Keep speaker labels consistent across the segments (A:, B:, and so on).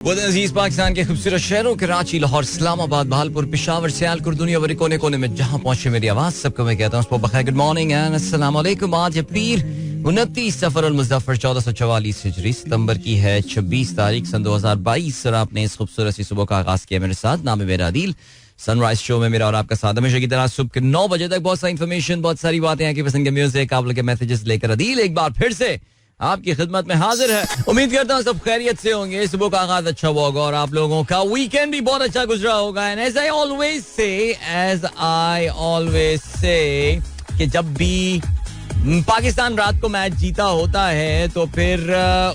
A: अजीज पाकिस्तान के खूबसूरत शहरों कराची, लाहौर, इस्लामाबाद, भालपुर, पेशावर, सियालकोट, दुनिया भर कोने कोने में जहां पहुंचे मेरी आवाज सबको मैं कहता हूं गुड मॉर्निंग एंड अस्सलाम वालेकुम। आज पीर 29 सफर अल मुज़फ़्फ़र 1444 हिजरी, सितंबर की है 26 तारीख सन 2022 और आपने इस खूबसूरत सी सुबह का आगाज किया मेरे साथ। नाम है मेरा आदिल। सनराइज शो में मेरा और आपका साथ हमेशा की तरह सुबह के 9 बजे तक बहुत सारी इन्फॉर्मेशन, बहुत सारी बातें, आपकी पसंद के म्यूजिक, आप लोग के मैसेजेस लेकर आदिल एक बार फिर से आपकी खिदमत में हाजिर है। उम्मीद करता हूँ सब खैरियत से होंगे, सुबह का आगाज अच्छा हुआ होगा और आप लोगों का वीकेंड भी बहुत अच्छा गुजरा होगा। And as I always say कि जब भी पाकिस्तान रात को मैच जीता होता है तो फिर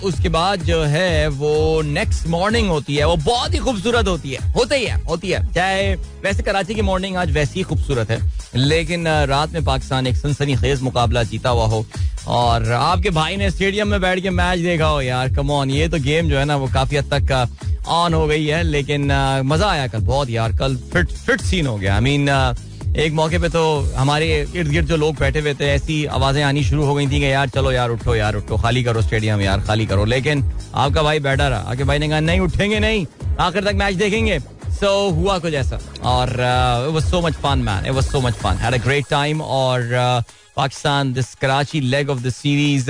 A: उसके बाद जो है वो नेक्स्ट मॉर्निंग होती है, वो बहुत ही खूबसूरत होती है। चाहे वैसे कराची की मॉर्निंग आज वैसी ही खूबसूरत है, लेकिन रात में पाकिस्तान एक सनसनीखेज मुकाबला जीता हुआ हो और आपके भाई ने स्टेडियम में बैठ के मैच देखा हो, यार कम ऑन, ये तो गेम जो है ना वो काफी हद तक ऑन हो गई है। लेकिन मजा आया कल बहुत यार, कल फिट सीन हो गया। आई मीन एक मौके पे तो हमारे इर्द गिर्द जो लोग बैठे हुए थे ऐसी आवाजें आनी शुरू हो गई थी कि यार चलो यार उठो, खाली करो स्टेडियम यार, खाली करो। लेकिन आपका भाई बैठा रहा, आपके भाई ने कहा नहीं उठेंगे नहीं, आखिर तक मैच देखेंगे। सो हुआ कुछ ऐसा और it was so much fun man, it was so much fun, had a great time। और Pakistan this Karachi leg of the series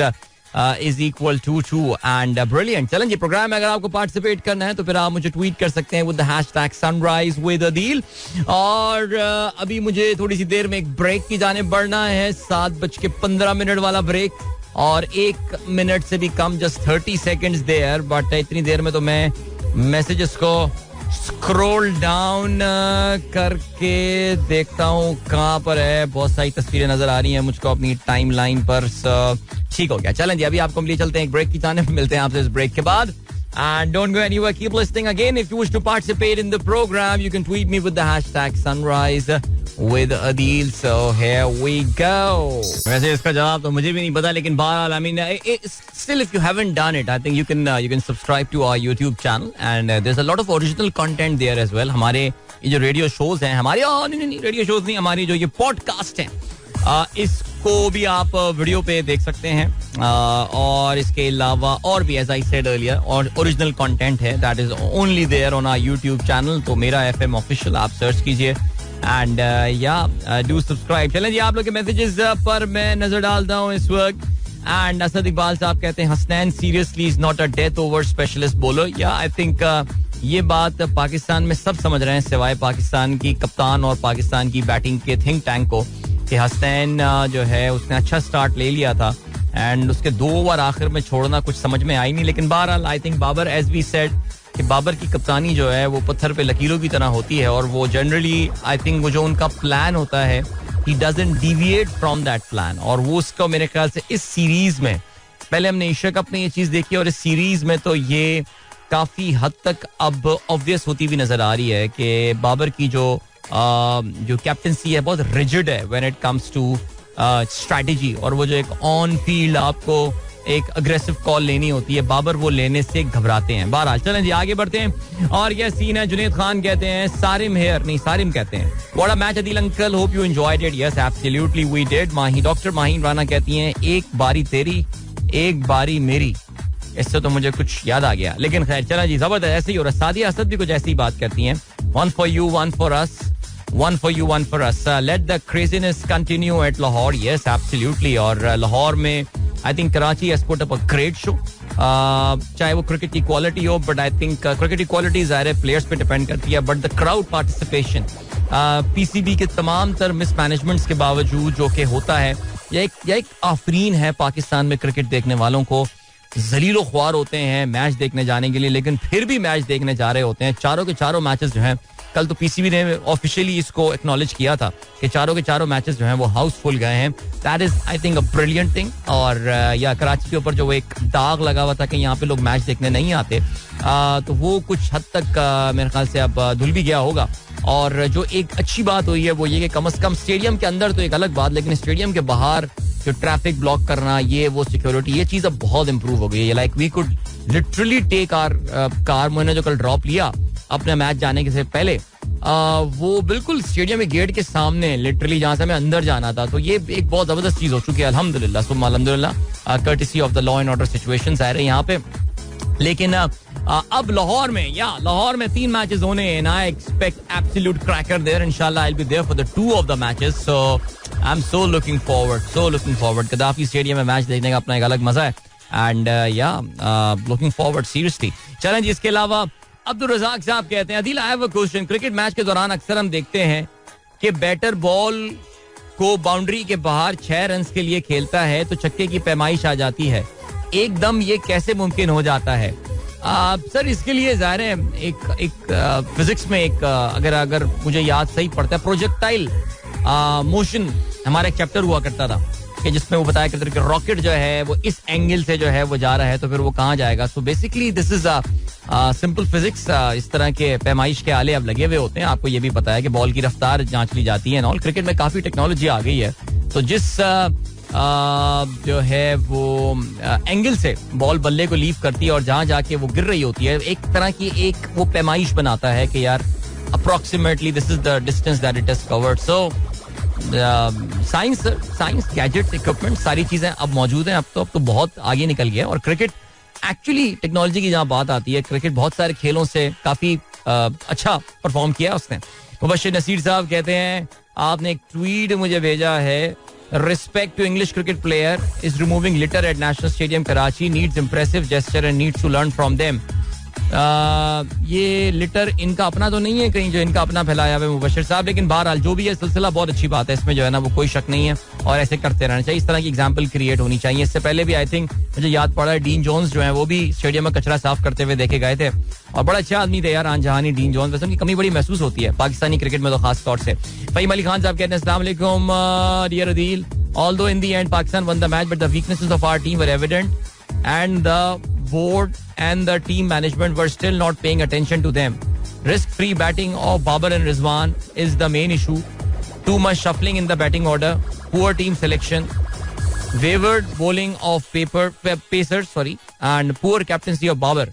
A: is equal to 2 and brilliant। चलें जी, प्रोग्राम में अगर आपको पार्टिसिपेट करना है तो फिर आप मुझे ट्वीट कर सकते हैं with the hashtag sunrise with Adil। और अभी मुझे थोड़ी सी देर में एक ब्रेक की जाने बढ़ना है, 7:15 वाला ब्रेक और 1 मिनट से भी कम, जस्ट 30 सेकेंड्स देयर। बट इतनी देर में तो मैं मैसेजेस को स्क्रॉल डाउन करके देखता हूँ कहाँ पर है। बहुत सारी तस्वीरें नजर आ रही हैं मुझको अपनी टाइम लाइन पर। ठीक हो गया, चलें जी, अभी आपको लिए चलते हैं एक ब्रेक की जानिब, मिलते हैं आपसे इस ब्रेक के बाद। And don't go anywhere, keep listening. Again, if you wish to participate in the program, you can tweet me with the hashtag sunrise with Adil। So here we go। वैसे इसका जवाब तो मुझे भी नहीं पता, लेकिन बहरहाल I mean still if you haven't done it, I think you can subscribe to our YouTube channel and there's a lot of original content there as well। हमारे ये जो रेडियो शोज हैं, हमारे नहीं रेडियो शोज नहीं, हमारी जो ये पॉडकास्ट हैं, इसको भी आप वीडियो पे देख सकते हैं। और इसके अलावा और भी एज आई सेड अर्लियर और ओरिजिनल कंटेंट है, that is only there on our YouTube channel. तो मेरा FM ऑफिशियल आप सर्च कीजिए एंड डू सब्सक्राइब। चलें जी, आप लोग के मैसेजेस पर मैं नजर डालता हूँ इस वक्त। एंड असद इकबाल साहब कहते हैं Hasnain seriously is not a death over specialist bowler. या आई थिंक ये बात पाकिस्तान में सब समझ रहे हैं सिवाय पाकिस्तान की कप्तान और पाकिस्तान की बैटिंग के थिंक टैंक को, कि हसनैन जो है उसने अच्छा स्टार्ट ले लिया था एंड उसके 2 ओवर आखिर में छोड़ना कुछ समझ में आई नहीं। लेकिन बहरहाल I think Babar, as we said, कि बाबर की कप्तानी जो है वो पत्थर पे लकीरों की तरह होती है और वो जनरली आई थिंक वो जो उनका प्लान होता है he doesn't deviate from that plan. और वो उसका मेरे ख्याल से इस सीरीज में, पहले हमने एशिया कप में ये चीज देखी और इस सीरीज में तो ये काफी हद तक अब ऑब्वियस होती भी नजर आ रही है कि बाबर की जो कैप्टनसी है बहुत रिजिड है when it comes to strategy. और वो जो एक ऑन फील्ड आपको एक अग्रेसिव कॉल लेनी होती है, बाबर वो लेने से घबराते हैं। बहरहाल चलें जी, आगे बढ़ते हैं। और यह सीन है, जुनेद खान कहते हैं सारिम कहते हैं what a match Adeel uncle, hope you enjoyed it. Yes absolutely we did. Doctor Maheen Rana कहती हैं एक बारी तेरी एक बारी मेरी। इससे तो मुझे कुछ याद आ गया, लेकिन खैर चला जी, जबरदस्त ऐसे ही हो रहा। सादिया असद भी कुछ ऐसी बात करती हैं, one for you, one for us, one for you, one for us। Let the craziness continue at Lahore। Yes, absolutely। और लाहौर में I think Karachi has put up a great show। चाहे वो क्रिकेट की क्वालिटी हो, but I think cricket की quality ज़ाहिर है players पे डिपेंड करती है, but the crowd participation PCB के तमाम तर मिसमैनेजमेंट्स के बावजूद जो कि होता है, यह एक आफरीन है पाकिस्तान में क्रिकेट देखने वालों को। जलीलो ख्वार होते हैं मैच देखने जाने के लिए, लेकिन फिर भी मैच देखने जा रहे होते हैं। चारों के चारों मैचेस जो हैं, कल तो PCB ने ऑफिशियली इसको एक्नॉलेज किया था कि चारों के चारों मैचेस जो हैं वो हाउसफुल गए हैं। That is I think a brilliant thing. और या कराची के ऊपर जो एक दाग लगा हुआ था कि यहाँ पे लोग मैच देखने नहीं आते, तो वो कुछ हद तक मेरे ख्याल से अब धुल भी गया होगा। और जो एक अच्छी बात हुई है वो ये कि कम से कम स्टेडियम के अंदर तो एक अलग बात, लेकिन स्टेडियम के बाहर जो ट्रैफिक ब्लॉक करना, ये वो सिक्योरिटी, ये चीज अब बहुत इंप्रूव हो गई है। Like we could literally take our car. मैंने जो कल ड्रॉप लिया अपने मैच जाने के से पहले, वो बिल्कुल स्टेडियम के गेट के सामने, लिटरली जहां से हमें अंदर जाना था। तो ये एक बहुत जबरदस्त चीज हो चुकी है, अल्हम्दुलिल्लाह सुम्मा अल्हम्दुलिल्लाह, courtesy of the law and order situations आ रहे हैं यहाँ पे। लेकिन अब लाहौर में 3 मैचेस होने हैं and I expect absolute cracker there. Inshallah I'll be there for the 2 of the matches. So I'm so looking forward. Gaddafi stadium में मैच देखने का अपना एक अलग मजा है and looking forward seriously. चलें जी, इसके अलावा अब्दुल रज़ाक साहब कहते हैं, Adeel I have a question. Cricket match के दौरान अक्सर हम देखते हैं कि बैटर बॉल को बाउंड्री के बाहर 6 रन के लिए खेलता है तो छक्के की पैमाइश आ जाती है. एकदम ये कैसे मुमकिन हो जाता है? सर इसके लिए ज़ाहिर है एक फिजिक्स में एक अगर मुझे याद सही पड़ता है, प्रोजेक्टाइल मोशन हमारा एक चैप्टर हुआ करता था कि जिसमें वो बताया करते थे कि रॉकेट जो है वो इस एंगल से जो है वो जा रहा है तो फिर वो कहाँ जाएगा. So basically this is simple physics. इस तरह के पैमाइश के आले अब लगे हुए होते हैं. आपको ये भी पता है कि बॉल की रफ्तार जांच ली जाती है. ऑल क्रिकेट में काफी टेक्नोलॉजी आ गई है. तो जिस जो है वो एंगल से बॉल बल्ले को लीव करती है और जहां जाके वो गिर रही होती है, एक तरह की एक वो पैमाइश बनाता है कि यार approximately this is the distance that it has covered. So science gadgets equipment सारी चीजें अब मौजूद हैं. अब तो बहुत आगे निकल गया. और क्रिकेट एक्चुअली टेक्नोलॉजी की जहां बात आती है, क्रिकेट बहुत सारे खेलों से काफी अच्छा परफॉर्म किया उसने. मुबश्शिर नसीर साहब कहते हैं, आपने एक ट्वीट मुझे भेजा है, respect to English cricket player is removing litter at National Stadium Karachi, needs impressive gesture and needs to learn from them. ये लिटर इनका अपना तो नहीं है कहीं जो इनका अपना फैलाया हुआ है मुबश्शिर साहब, लेकिन बहरहाल जो भी है सिलसिला बहुत अच्छी बात है. इसमें जो है ना वो कोई शक नहीं है और ऐसे करते रहना चाहिए. इस तरह की एग्जाम्पल क्रिएट होनी चाहिए. इससे पहले भी आई थिंक मुझे याद पड़ा है डीन जोन्स जो है वो भी स्टेडियम में कचरा साफ करते हुए देखे गए थे और बड़ा अच्छा आदमी थे यार, आनजहानी डीन जोन्स. वैसे उनकी कमी बड़ी महसूस होती है पाकिस्तानी क्रिकेट में तो खास तौर से. फहीम अली खान साहब कहते हैं, अस्सलाम वालेकुम dear Adeel, although in the end Pakistan won the match but the weaknesses of our team were evident and the board and the team management were still not paying attention to them. Risk free batting of Babar and Rizwan is the main issue. Too much shuffling in the batting order, poor team selection, wayward bowling of pacers and poor captaincy of Babar.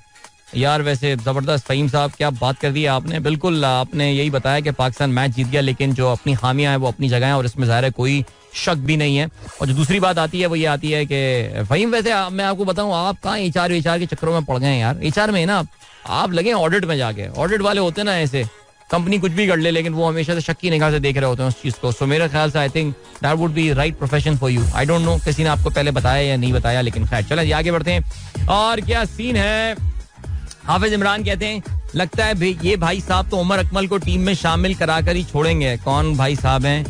A: यार वैसे जबरदस्त फहीम साहब, क्या बात कर दी आपने. बिल्कुल आपने यही बताया कि पाकिस्तान मैच जीत गया लेकिन जो अपनी खामियां हैं वो अपनी जगह हैं और इसमें ज़ाहिर है कोई शक भी नहीं है. और जो दूसरी बात आती है वो ये आती है कि फहीम वैसे मैं आपको बताऊं, आप कहाँ HR के चक्करों में पड़ गए हैं यार. HR में ना आप लगे ऑडिट में जाके. ऑडिट वाले होते हैं ना ऐसे, कंपनी कुछ भी कर ले लेकिन वो हमेशा से शक की निगाह से देख रहे होते हैं उस चीज को. सो मेरे ख्याल से I think that would be right profession for you. I don't no किसी ने आपको पहले बताया या नहीं बताया, लेकिन खैर चलें आगे बढ़ते हैं. और क्या सीन है. हाफिज इमरान कहते हैं, लगता है ये भाई साहब तो उमर अकमल को टीम में शामिल कराकर ही छोड़ेंगे. कौन भाई साहब हैं?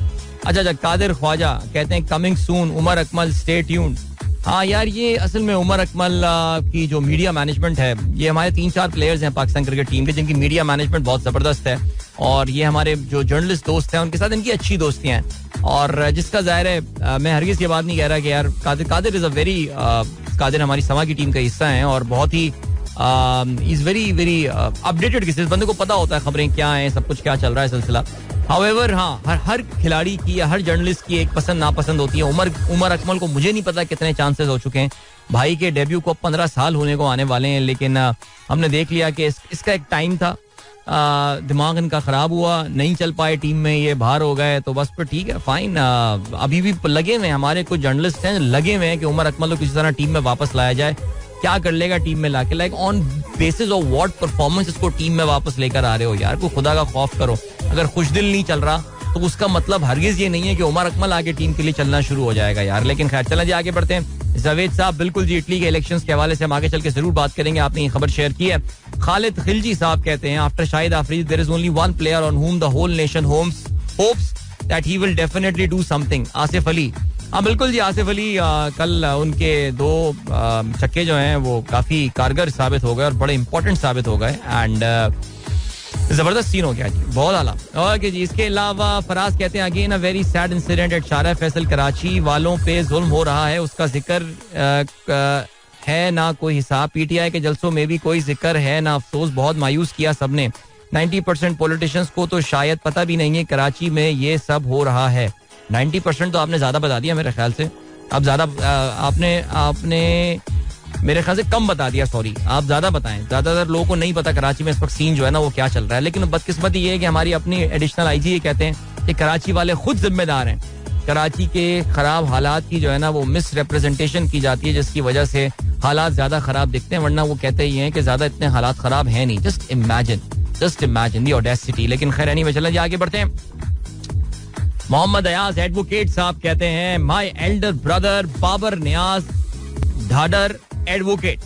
A: अच्छा कादिर ख्वाजा कहते हैं, coming soon Umar Akmal, stay tuned. हाँ यार, ये असल में उमर अकमल की जो मीडिया मैनेजमेंट है, ये हमारे 3-4 प्लेयर्स हैं पाकिस्तान क्रिकेट टीम के जिनकी मीडिया मैनेजमेंट बहुत जबरदस्त है और ये हमारे जो जर्नलिस्ट दोस्त हैं उनके साथ इनकी अच्छी दोस्तियां हैं. और जिसका जाहिर है मैं हरगिज ये बात नहीं कह रहा कि यार Qadir is a very Qadir हमारी समा की टीम का हिस्सा है और बहुत ही इज वेरी वेरी अपडेटेड. किसी बंदे को पता होता है खबरें क्या हैं, सब कुछ क्या चल रहा है सिलसिला. हाउएवर हाँ, हर खिलाड़ी की या हर जर्नलिस्ट की एक पसंद नापसंद होती है. उमर अकमल को मुझे नहीं पता कितने चांसेस हो चुके हैं. भाई के डेब्यू को 15 साल होने को आने वाले हैं, लेकिन हमने देख लिया कि इसका एक टाइम था, दिमाग इनका खराब हुआ, नहीं चल पाए टीम में, ये बाहर हो गए तो बस पर ठीक है फाइन. अभी भी लगे हुए हमारे कुछ जर्नलिस्ट हैं लगे हुए हैं कि उमर अकमल को किसी तरह टीम में वापस लाया जाए. क्या कर लेगा टीम में लाके, like on basis of what performance इसको टीम में वापस लेकर आ रहे हो यार. को खुदा का खौफ करो. अगर खुश दिल नहीं चल रहा तो उसका मतलब हरगिज ये नहीं है कि उमर अकमल आगे टीम के लिए चलना शुरू हो जाएगा यार. लेकिन खैर चलें जी आगे बढ़ते हैं. जावेद साहब बिल्कुल जी, इटली के इलेक्शंस के हवाले से हम आगे चल के जरूर बात करेंगे. आपने ये खबर शेयर की है. खालिद खिलजी साहब कहते हैं, after Shahid Afridi there is only one player on whom the whole nation hopes that he will definitely do something. Asif Ali. हाँ बिल्कुल जी, आसिफ अली कल उनके 2 छक्के जो हैं वो काफी कारगर साबित हो गए और बड़े इंपॉर्टेंट साबित हो गए एंड जबरदस्त सीन हो गया जी, बहुत आला. ओके जी, इसके अलावा फराज कहते हैं, again a very sad incident at शारा फैसल. कराची वालों पे जुल्म हो रहा है, उसका जिक्र है ना कोई हिसाब. PTI के जलसों में भी कोई जिक्र है ना अफसोस. बहुत मायूस किया सबने. 90% पॉलिटिशियंस को तो शायद पता भी नहीं है कराची में ये सब हो रहा है. 90% तो आपने ज्यादा बता दिया मेरे ख्याल से. अब ज्यादा आपने मेरे ख्याल से कम बता दिया. सॉरी, आप ज्यादा बताएं. ज्यादातर लोगों को नहीं पता कराची में इस वक्त सीन जो है ना वो क्या चल रहा है. लेकिन बदकिस्मती ये है कि हमारी अपनी एडिशनल IG ये कहते हैं कि कराची वाले खुद जिम्मेदार हैं. कराची के खराब हालात की जो है ना वो मिस रिप्रेजेंटेशन की जाती है जिसकी वजह से हालात ज्यादा खराब दिखते हैं, वरना वो कहते ही हैं कि ज्यादा इतने हालात खराब है नहीं. Just imagine the audacity. लेकिन खैर एनीवे, चलें आगे बढ़ते हैं. मोहम्मद अयाज एडवोकेट साहब कहते हैं, my elder brother Babar Niaz Dhadar advocate,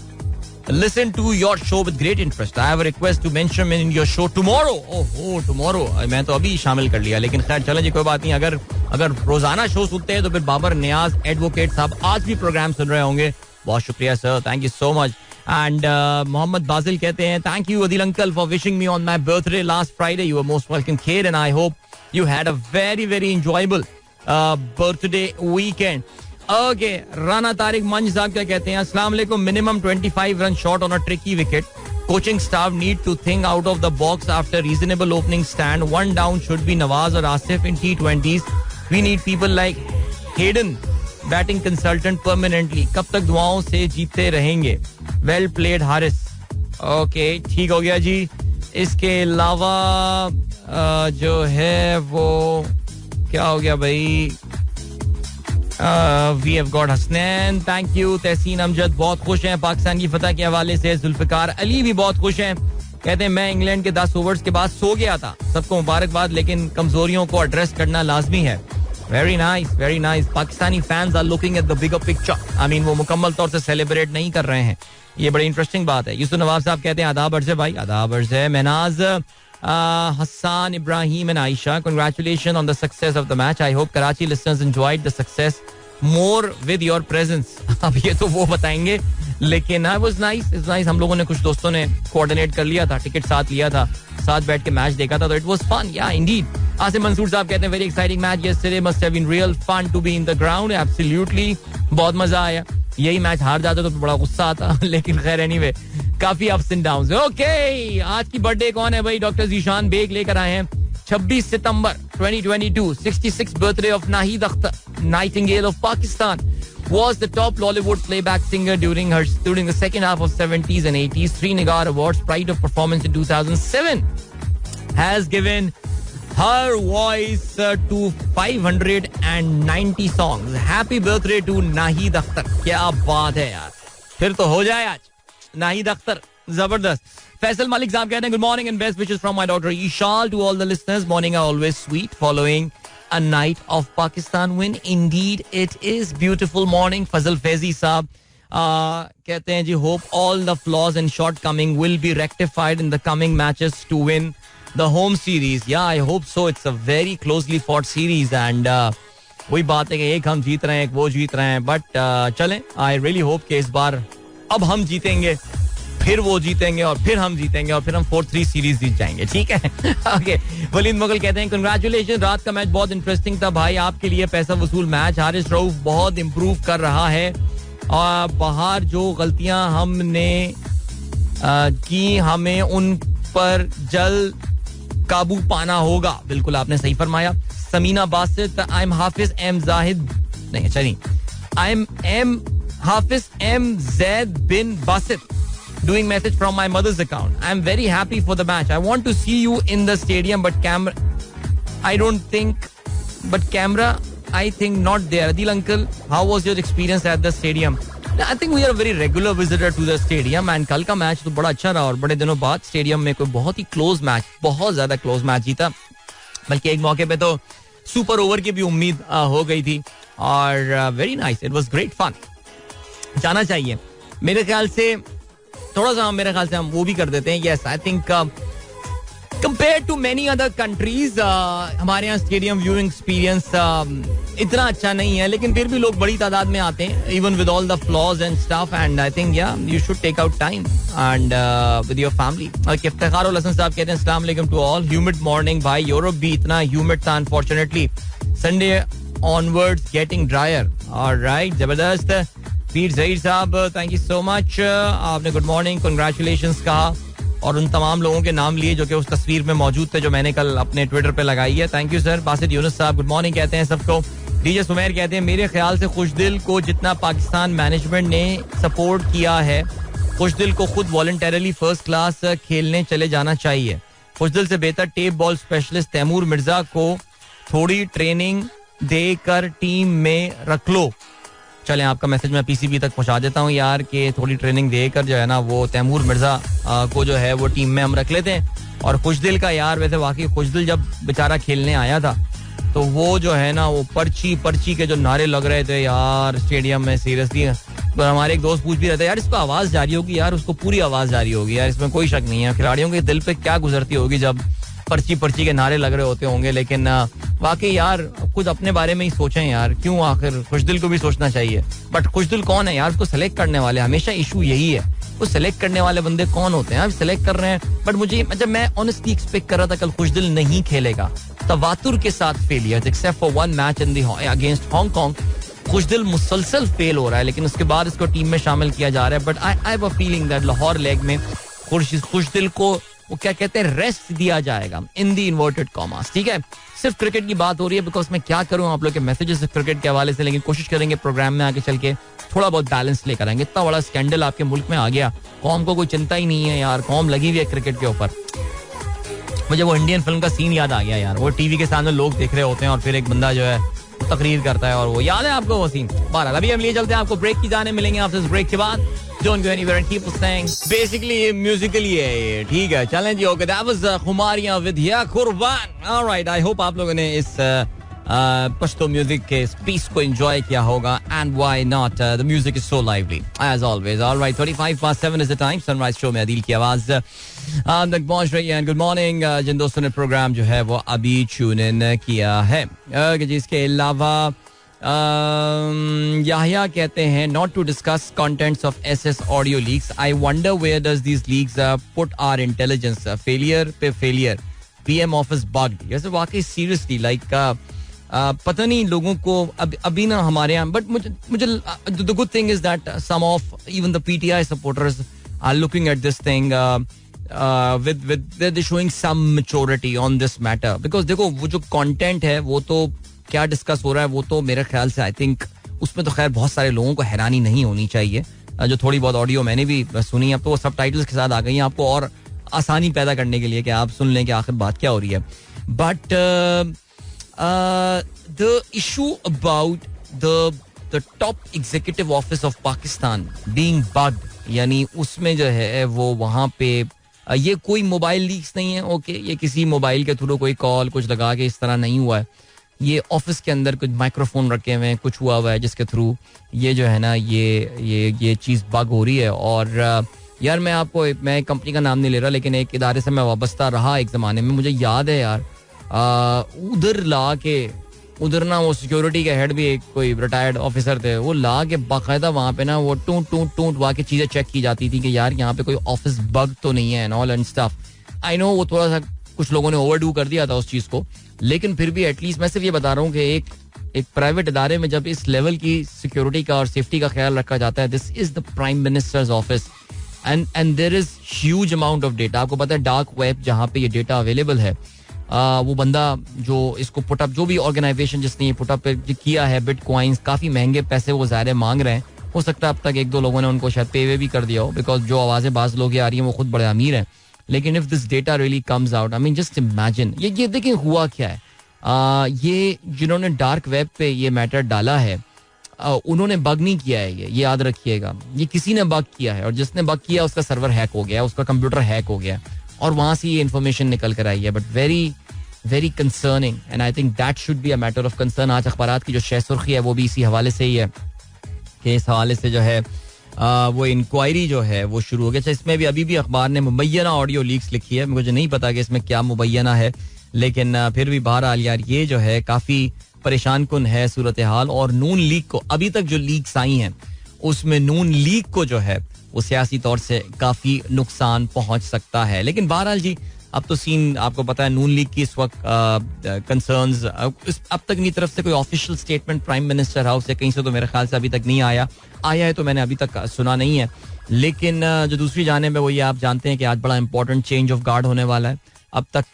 A: listen to your show with great interest. I have a request to mention in your show tomorrow. Oh, tomorrow. मैं तो अभी शामिल कर लिया, लेकिन खैर चलें जी, कोई बात नहीं. अगर रोजाना शो सुनते हैं तो फिर बाबर नियाज एडवोकेट साहब आज भी प्रोग्राम सुन रहे होंगे. बहुत शुक्रिया sir, thank you so much. And Mohammad Bazil कहते हैं, thank you Adil uncle for wishing me on my birthday last Friday. You are most welcome kid and I hope you had a very very enjoyable birthday weekend. Okay, Rana Tariq Manj sahab क्या कहते हैं, अस्सलाम वालेकुम. Minimum 25 run short on a tricky wicket. Coaching staff need to think out of the box after reasonable opening stand. One down should be Nawaz और Asif in T20s. We need people like Hayden batting consultant permanently. कब तक दुआओं से जीतते रहेंगे. Well played Haris. Okay, ठीक हो गया जी. इसके अलावा जो है वो क्या हो गया भाई. We have got Hasnain, thank you. Tehseen Amjad बहुत खुश हैं पाकिस्तान की फतह के हवाले से. जुल्फिकार अली भी बहुत खुश हैं, कहते हैं मैं इंग्लैंड के 10 ओवर्स के बाद सो गया था. सबको मुबारकबाद, लेकिन कमजोरियों को एड्रेस करना लाजमी है. Very nice, very nice. Pakistani fans are looking at the bigger picture. I mean वो मुकम्मल तौर से सेलिब्रेट नहीं कर रहे हैं. ये बड़ी इंटरेस्टिंग बात है. यूसुफ नवाब साहब कहते हैं, आदाब अर्ज़ भाई. आदाब अर्ज़ है. Mahnaz Hassan, Ibrahim and Aisha, congratulations on the success of the match. I hope Karachi listeners enjoyed the success more with your presence. अब ये तो वो बताएंगे, लेकिन it was nice. It's nice. हम लोगों ने, कुछ दोस्तों ने कोऑर्डिनेट कर लिया था, टिकट साथ लिया था, साथ बैठ के मैच देखा था, तो it was fun. Yeah, indeed. Asim Mansoor साहब कहते हैं, very exciting match yesterday. Must have been real fun to be in the ground. Absolutely, बहुत मजा आया. यही मैच हार जाता तो बड़ा गुस्सा आता, लेकिन खैर एनीवे, काफी अप्स एंड डाउन्स. ओके, आज की बर्थडे कौन है भाई. डॉक्टर जीशान बेग लेकर आए हैं. 26 सितंबर 2022, 66th birthday of Nahid Akhtar, Nightingale of Pakistan, was the top Bollywood playback singer during the second half of 70s and 80s. 3 Nigar Awards, Pride of Performance in 2007, has given her voice to 590 songs. Happy birthday to Nahid Akhtar. क्या बात है यार, फिर तो हो जाए आज. नाहिद अख्तर, जबरदस्त. फैसल मलिक साहब कहते हैं, good morning and best wishes from my daughter Eshal to all the listeners. Morning are always sweet following a night of Pakistan win. Indeed it is beautiful morning. Fazal Faizi sahab कहते हैं जी, hope all the flaws and shortcoming will be rectified in the coming matches to win the home series. Yeah I hope so. It's a very closely fought series and वही बात है कि एक हम जीत रहे हैं, एक वो जीत रहे हैं, बट चलें, आई रियली होप कि इस बार अब हम जीतेंगे, फिर वो जीतेंगे और फिर हम जीतेंगे और फिर हम 4-3 सीरीज जीत जाएंगे. ठीक है. ओके, वलीद मुगल कहते हैं, कंग्रेचुलेशन, रात का मैच बहुत इंटरेस्टिंग था भाई. आपके लिए पैसा वसूल मैच. हारिस रऊफ बहुत इंप्रूव कर रहा है और बाहर जो गलतियां हमने की, हमें उन पर जल्द काबू पाना होगा. बिल्कुल आपने सही फरमाया. Samina Basit, I am Hafiz M Zahid, नहीं चलिए, I am Hafiz M. Zaid bin Basit, doing message from my mother's account. I am very happy for the match. I want to see you in the stadium, but camera, I think not there. Adil uncle, how was your experience at the stadium? I think we are a very regular visitor to the stadium and कल का match तो बड़ा अच्छा रहा और बड़े दिनों बाद स्टेडियम में कोई बहुत ही क्लोज मैच, बहुत ज्यादा क्लोज मैच जीता. बल्कि एक मौके पे तो सुपर ओवर की भी उम्मीद हो गई थी और very nice. It was great fun. जाना चाहिए मेरे ख्याल से. थोड़ा सा मेरे ख्याल से हम वो भी कर देते हैं. Yes, I think compare to many other countries हमारे यहाँ स्टेडियम व्यूइंग एक्सपीरियंस इतना अच्छा नहीं है, लेकिन फिर भी लोग बड़ी तादाद में आते हैं, even with all the flaws and stuff. And I think yeah you should take out time and with your family. Iftikhar ul Hassan sahab कहते हैं, अस्सलाम वालेकुम टू ऑल. ह्यूमिड मॉर्निंग भाई. यूरोप भी इतना ह्यूमिड था unfortunately. Sunday onwards getting dryer. Alright, जबरदस्त. Pir Zaheer sahab, thank you so much. आपने गुड मॉर्निंग, कंग्रेचुलेशंस कहा और उन तमाम लोगों के नाम लिए जो कि उस तस्वीर में मौजूद थे जो मैंने कल अपने ट्विटर पे लगाई है. Thank you sir. Basit Yunus साहब, गुड मॉर्निंग कहते हैं सबको. डीजे सुमेर कहते हैं, मेरे ख्याल से खुशदिल को जितना पाकिस्तान मैनेजमेंट ने सपोर्ट किया है, खुशदिल को खुद वॉलंटरली फर्स्ट क्लास खेलने चले जाना चाहिए. खुशदिल से बेहतर tape ball specialist Taimur Mirza को थोड़ी ट्रेनिंग देकर टीम में रख लो. चलें, आपका मैसेज मैं पीसीबी तक पहुंचा देता हूँ यार, कि थोड़ी ट्रेनिंग देकर जो है ना वो तैमूर मिर्जा को जो है वो टीम में हम रख लेते हैं. और खुशदिल का यार, वैसे वाकई खुशदिल जब बेचारा खेलने आया था तो वो जो है ना वो पर्ची के जो नारे लग रहे थे यार स्टेडियम में, सीरियसली. तो हमारे एक दोस्त पूछ भी रहे थे यार इसको आवाज जारी होगी यार, उसको पूरी आवाज जारी होगी यार, इसमें कोई शक नहीं है. खिलाड़ियों के दिल पे क्या गुजरती होगी जब पर्ची के नारे लग रहे होते होंगे. लेकिन वाकई यार खुद अपने बारे में ही सोचें यार, क्यों आखिर खुशदिल को भी सोचना चाहिए. बट खुशदिल कौन है यार, उसको सेलेक्ट करने वाले, हमेशा इशू यही है, वो सेलेक्ट करने वाले बंदे कौन होते हैं. आप सेलेक्ट कर रहे हैं, बट मुझे जब मैं ऑनेस्टली एक्सपेक्ट कर रहा था कल खुशदिल नहीं खेलेगा, तवातुर के साथ failure except for one match in the against Hong Kong. Khushdil मुसलसल फेल हो रहा है, लेकिन उसके बाद इसको टीम में शामिल किया जा रहा है. But I have a feeling that Lahore leg में खुशदिल को वो क्या कहते हैं रेस्ट दिया जाएगा इन दी इन्वर्टेड कॉमास. ठीक है, सिर्फ क्रिकेट की बात हो रही है, बिकॉज मैं क्या करूं आप लोग के मैसेजेस क्रिकेट के हवाले से, लेकिन कोशिश करेंगे प्रोग्राम में आगे चल के थोड़ा बहुत बैलेंस लेकर आएंगे. इतना बड़ा स्कैंडल आपके मुल्क में आ गया, कौम को कोई चिंता ही नहीं है यार, कौम लगी हुई है क्रिकेट के ऊपर. मुझे वो इंडियन फिल्म का सीन याद आ गया यार, वो टीवी के सामने लोग देख रहे होते हैं और फिर एक बंदा जो है तकरीर करता है, और वो याद है आपको वो सीन. बहरहाल अभी हम लिए चलते हैं, आपको ब्रेक की जाने मिलेंगे आपसे इस ब्रेक के बाद. Don't go anywhere and keep listening. Basically ये musically है ये, ठीक है. चलें जी, okay. That was खुमारियां with या कुर्बान. All right, I hope आप लोगों ने इस पश्तो म्यूजिक के इस पीस को एंजॉय किया होगा. And why not? The music is so lively as always. All right, 7:35 is the time. Sunrise show में अदील की आवाज आप तक पहुंच रही है. गुड मॉर्निंग जिन दोस्तों ने प्रोग्राम जो है वो अभी ट्यून इन किया है. जिसके अलावा याहिया कहते हैं not to discuss contents of SS audio leaks. I wonder where does these leaks put our intelligence. Failure पे फेलियर, पीएम ऑफिस बग्ड. जैसे वाकई सीरियसली लाइक पता नहीं लोगों को अभी ना हमारे यहाँ. बट मुझे the good thing is that some of even the PTI supporters are looking at this thing with they're showing some maturity on this matter, because देखो वो जो कंटेंट है वो तो क्या डिस्कस हो रहा है वो तो मेरे ख्याल से आई थिंक उसमें तो खैर बहुत सारे लोगों को हैरानी नहीं होनी चाहिए. जो थोड़ी बहुत ऑडियो मैंने भी सुनी, अब तो वो सबटाइटल्स के साथ आ गई हैं आपको और आसानी पैदा करने के लिए कि आप सुन लें कि आखिर बात क्या हो रही है. But the issue about the top executive office of Pakistan being bugged, यानी उसमें जो है वो वहाँ पे ये कोई मोबाइल लीक्स नहीं है. ओके, ये किसी मोबाइल के थ्रू कोई कॉल कुछ लगा के इस तरह नहीं हुआ है. ये ऑफिस के अंदर कुछ माइक्रोफोन रखे हुए हैं, कुछ हुआ हुआ है जिसके थ्रू ये जो है ना ये चीज़ बग हो रही है. और यार मैं कंपनी का नाम नहीं ले रहा, लेकिन एक इदारे से मैं वाबस्ता रहा एक ज़माने में. मुझे याद है यार उधर ना वो सिक्योरिटी के हेड भी एक कोई रिटायर्ड ऑफिसर थे, वो ला के बाकायदा वहाँ पे ना वो टूट वहाँ की चीज़ें चेक की जाती थी कि यार यहाँ पे कोई ऑफिस बग तो नहीं है and all and stuff. I know वो थोड़ा सा कुछ लोगों ने ओवरडू कर दिया था उस चीज़ को, लेकिन फिर भी एटलीस्ट मैं सिर्फ ये बता रहा हूँ कि एक प्राइवेट इदारे में जब इस लेवल की सिक्योरिटी का और सेफ्टी का ख्याल रखा जाता है, this is the prime minister's office and there is huge amount of data. आपको पता है डार्क वेब जहाँ पे ये डेटा अवेलेबल है, वो बंदा जो इसको पुटअप, जो भी ऑर्गेनाइजेशन जिसने ये पुटअप किया है, बिटकॉइंस काफ़ी महंगे पैसे वो ज़ाहिर मांग रहे हैं. हो सकता है अब तक एक दो लोगों ने उनको शायद पे वे भी कर दिया हो, बिकॉज जो आवाज़ें बाज लोग आ रही हैं वो खुद बड़े अमीर हैं. लेकिन if this data really comes out, I mean just imagine ये देखिए हुआ क्या है. ये जिन्होंने डार्क वेब पे ये मैटर डाला है उन्होंने बग नहीं किया है, ये याद रखिएगा. ये किसी ने बग किया है और जिसने बग किया उसका सर्वर हैक हो गया, उसका कंप्यूटर हैक हो गया और वहां से ये इन्फॉर्मेशन निकल कर आई है. But very very concerning and I think that should be a matter of concern. आज अखबारात की जो शह सुर्खी है वो भी इसी हवाले से ही है कि इस हवाले से जो है वो इंक्वायरी जो है वो शुरू हो गया. इसमें भी अभी भी अखबार ने मुबैना ऑडियो लीक्स लिखी है, मुझे नहीं पता कि इसमें क्या मुबैना है, लेकिन फिर भी बहरहाल यार ये जो है काफ़ी परेशान कुन है सूरत हाल. और नून लीग को अभी तक जो लीक्स आई हैं उसमें नून लीग को जो है वो सियासी तौर से काफ़ी नुकसान पहुंच सकता है. लेकिन बहरहाल जी अब तो सीन आपको पता है नून लीग की इस वक्त कंसर्न्स अब तक इनकी तरफ से कोई official statement prime minister house या कहीं से तो मेरे ख्याल से अभी तक नहीं आया है तो मैंने अभी तक सुना नहीं है. लेकिन जो दूसरी जानिब है वो ये आप जानते हैं कि आज बड़ा इंपॉर्टेंट चेंज ऑफ गार्ड होने वाला है. अब तक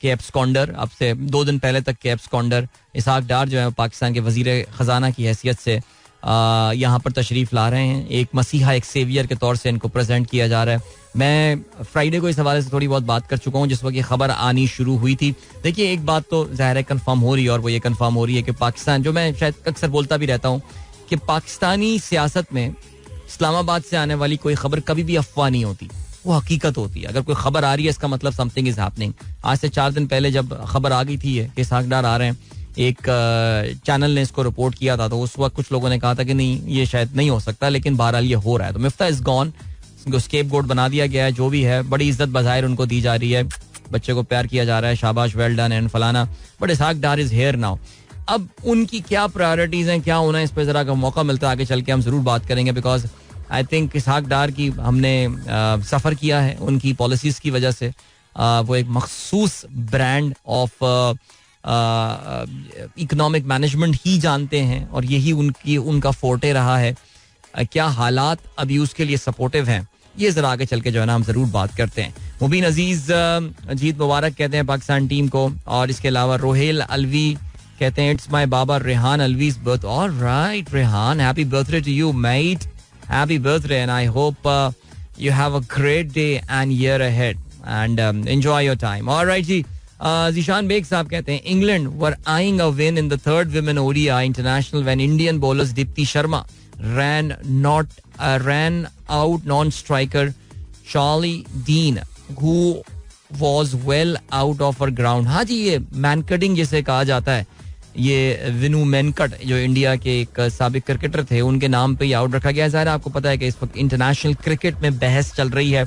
A: के एब्सकॉन्डर, अब से 2 दिन पहले तक के एब्सकॉन्डर इसहाक डार जो है पाकिस्तान के वजीर खजाना की हैसियत से यहाँ पर तशरीफ ला रहे हैं. एक मसीहा, एक सेवियर के तौर से इनको प्रेजेंट किया जा रहा है. मैं फ्राइडे को इस हवाले से थोड़ी बहुत बात कर चुका हूँ जिस वक्त ये खबर आनी शुरू हुई थी. देखिए एक बात तो ज़ाहिर है कंफर्म हो रही है और वो ये कंफर्म हो रही है कि पाकिस्तान, जो मैं शायद अक्सर बोलता भी रहता हूँ कि पाकिस्तानी सियासत में इस्लामाबाद से आने वाली कोई खबर कभी भी अफवाह नहीं होती, वो हकीकत होती है. अगर कोई खबर आ रही है इसका मतलब समथिंग इज हैपनिंग. आज से 4 दिन पहले जब खबर आ गई थी कि इसहाक डार आ रहे हैं, एक चैनल ने इसको रिपोर्ट किया था, तो उस वक्त कुछ लोगों ने कहा था कि नहीं ये शायद नहीं हो सकता, लेकिन बहरहाल ये हो रहा है. तो मिफ्ता इज गॉन, स्केपगोट बना दिया गया है. जो भी है बड़ी इज्जत बज़ाहिर उनको दी जा रही है, बच्चे को प्यार किया जा रहा है, शाबाश, वेल डन एंड फलाना, but Ishaq Dar is here now. अब उनकी क्या प्रायोरिटीज हैं, क्या होना है, इस पर जरा का मौका मिलता है आगे चल के हम जरूर बात करेंगे. बिकॉज आई थिंक इसहाक डार की हमने सफ़र किया है उनकी पॉलिसीज़ की वजह से. वो एक मखसूस ब्रांड ऑफ इकोनॉमिक मैनेजमेंट ही जानते हैं और यही उनका फोर्टे रहा है. क्या हालात अभी उसके लिए सपोर्टिव हैं, ये जरा आगे चल के जो है ना हम जरूर बात करते हैं. मुबीन अजीज जीत मुबारक कहते हैं पाकिस्तान टीम को. और इसके अलावा रोहेल अलवी कहते हैं इट्स माय बाबा Rehan Alvi's birth. Alright Rehan, happy birthday to you mate, happy birthday and I hope you have a great day and year ahead and enjoy your time. Alright जी. जीशान बेग साहब कहते हैं England were eyeing a win in the third women ODI international when Indian bowlers Deepti Sharma ran out non-striker Charlie Dean who was well out of her ground. हाँ जी, ये मैनकटिंग जिसे कहा जाता है, ये विनू मैनकट जो इंडिया के एक साबिक क्रिकेटर थे उनके नाम पे आउट रखा गया. ज़ाहिर आपको पता है कि इस वक्त इंटरनेशनल क्रिकेट में बहस चल रही है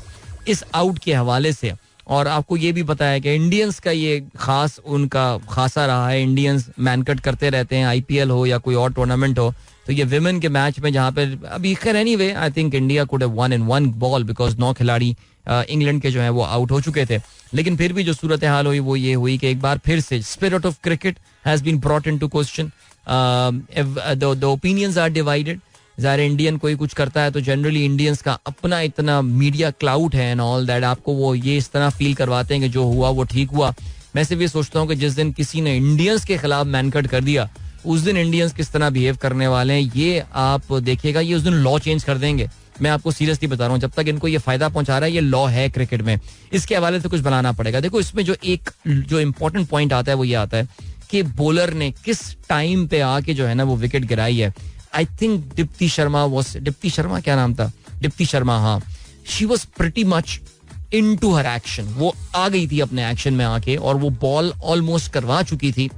A: इस आउट के हवाले से. और आपको ये भी पता है कि इंडियंस का ये खास उनका खासा रहा है. इंडियंस मैनकट करते रहते हैं, IPL हो या कोई और टूर्नामेंट हो. तो ये विमेन के मैच में जहाँ पे अभी खैर anyway I think India could have one in one ball because 9 खिलाड़ी इंग्लैंड के जो है वो आउट हो चुके थे. लेकिन फिर भी जो सूरत हाल हुई वो ये हुई कि एक बार फिर से spirit of cricket has been brought into question. The opinions are divided. ज़ाहिर इंडियन कोई कुछ करता है तो जनरली इंडियंस का अपना इतना मीडिया क्लाउड है एंड ऑल दैट, आपको वो ये इस तरह फील करवाते हैं कि जो हुआ वो ठीक हुआ. मैं सिर्फ ये सोचता हूँ कि जिस दिन किसी ने इंडियंस के खिलाफ मैनकट कर दिया उस दिन इंडियंस किस तरह बिहेव करने वाले हैं ये आप देखिएगा. ये उस दिन लॉ चेंज कर देंगे, मैं आपको सीरियसली बता रहा हूँ. जब तक इनको ये फायदा पहुंचा रहा है, ये लॉ है क्रिकेट में, इसके हवाले से कुछ बनाना पड़ेगा. देखो इसमें जो इम्पोर्टेंट पॉइंट आता है वो ये आता है कि बॉलर ने किस टाइम पे आके जो है ना वो विकेट गिराई है. आई थिंक दीप्ति शर्मा क्या नाम था, दीप्ति शर्मा, हाँ, she was pretty much into her action. वो आ गई थी अपने एक्शन में आके और वो बॉल ऑलमोस्ट करवा चुकी थी.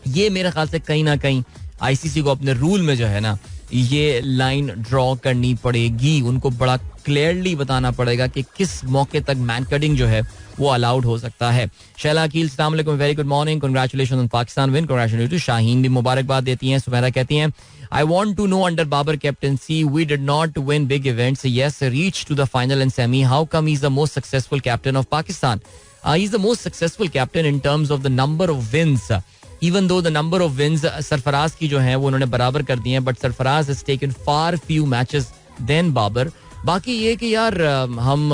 A: ये मेरे ख्याल से कहीं ना कहीं ICC को अपने रूल में जो है ना ये लाइन ड्रॉ करनी पड़ेगी. उनको बड़ा क्लियरली बताना पड़ेगा कि किस मौके तक मैनकटिंग जो है वो अलाउड हो सकता है. शैला अकील, अस्सलाम वालेकुम, very good morning, congratulation on Pakistan win, congratulation to Shaheen भी मुबारकबाद देती हैं. सुमेरा कहती हैं I want to know under Babar captaincy we did not win big events, yes reach to the final and semi, how come he's the most successful captain of Pakistan? He's the most successful captain in terms of the number of wins, even though the number of wins Sarfaraz की जो है वो उन्होंने बराबर कर दी हैं, but Sarfaraz has taken far few matches than Babar. बाकी ये कि यार हम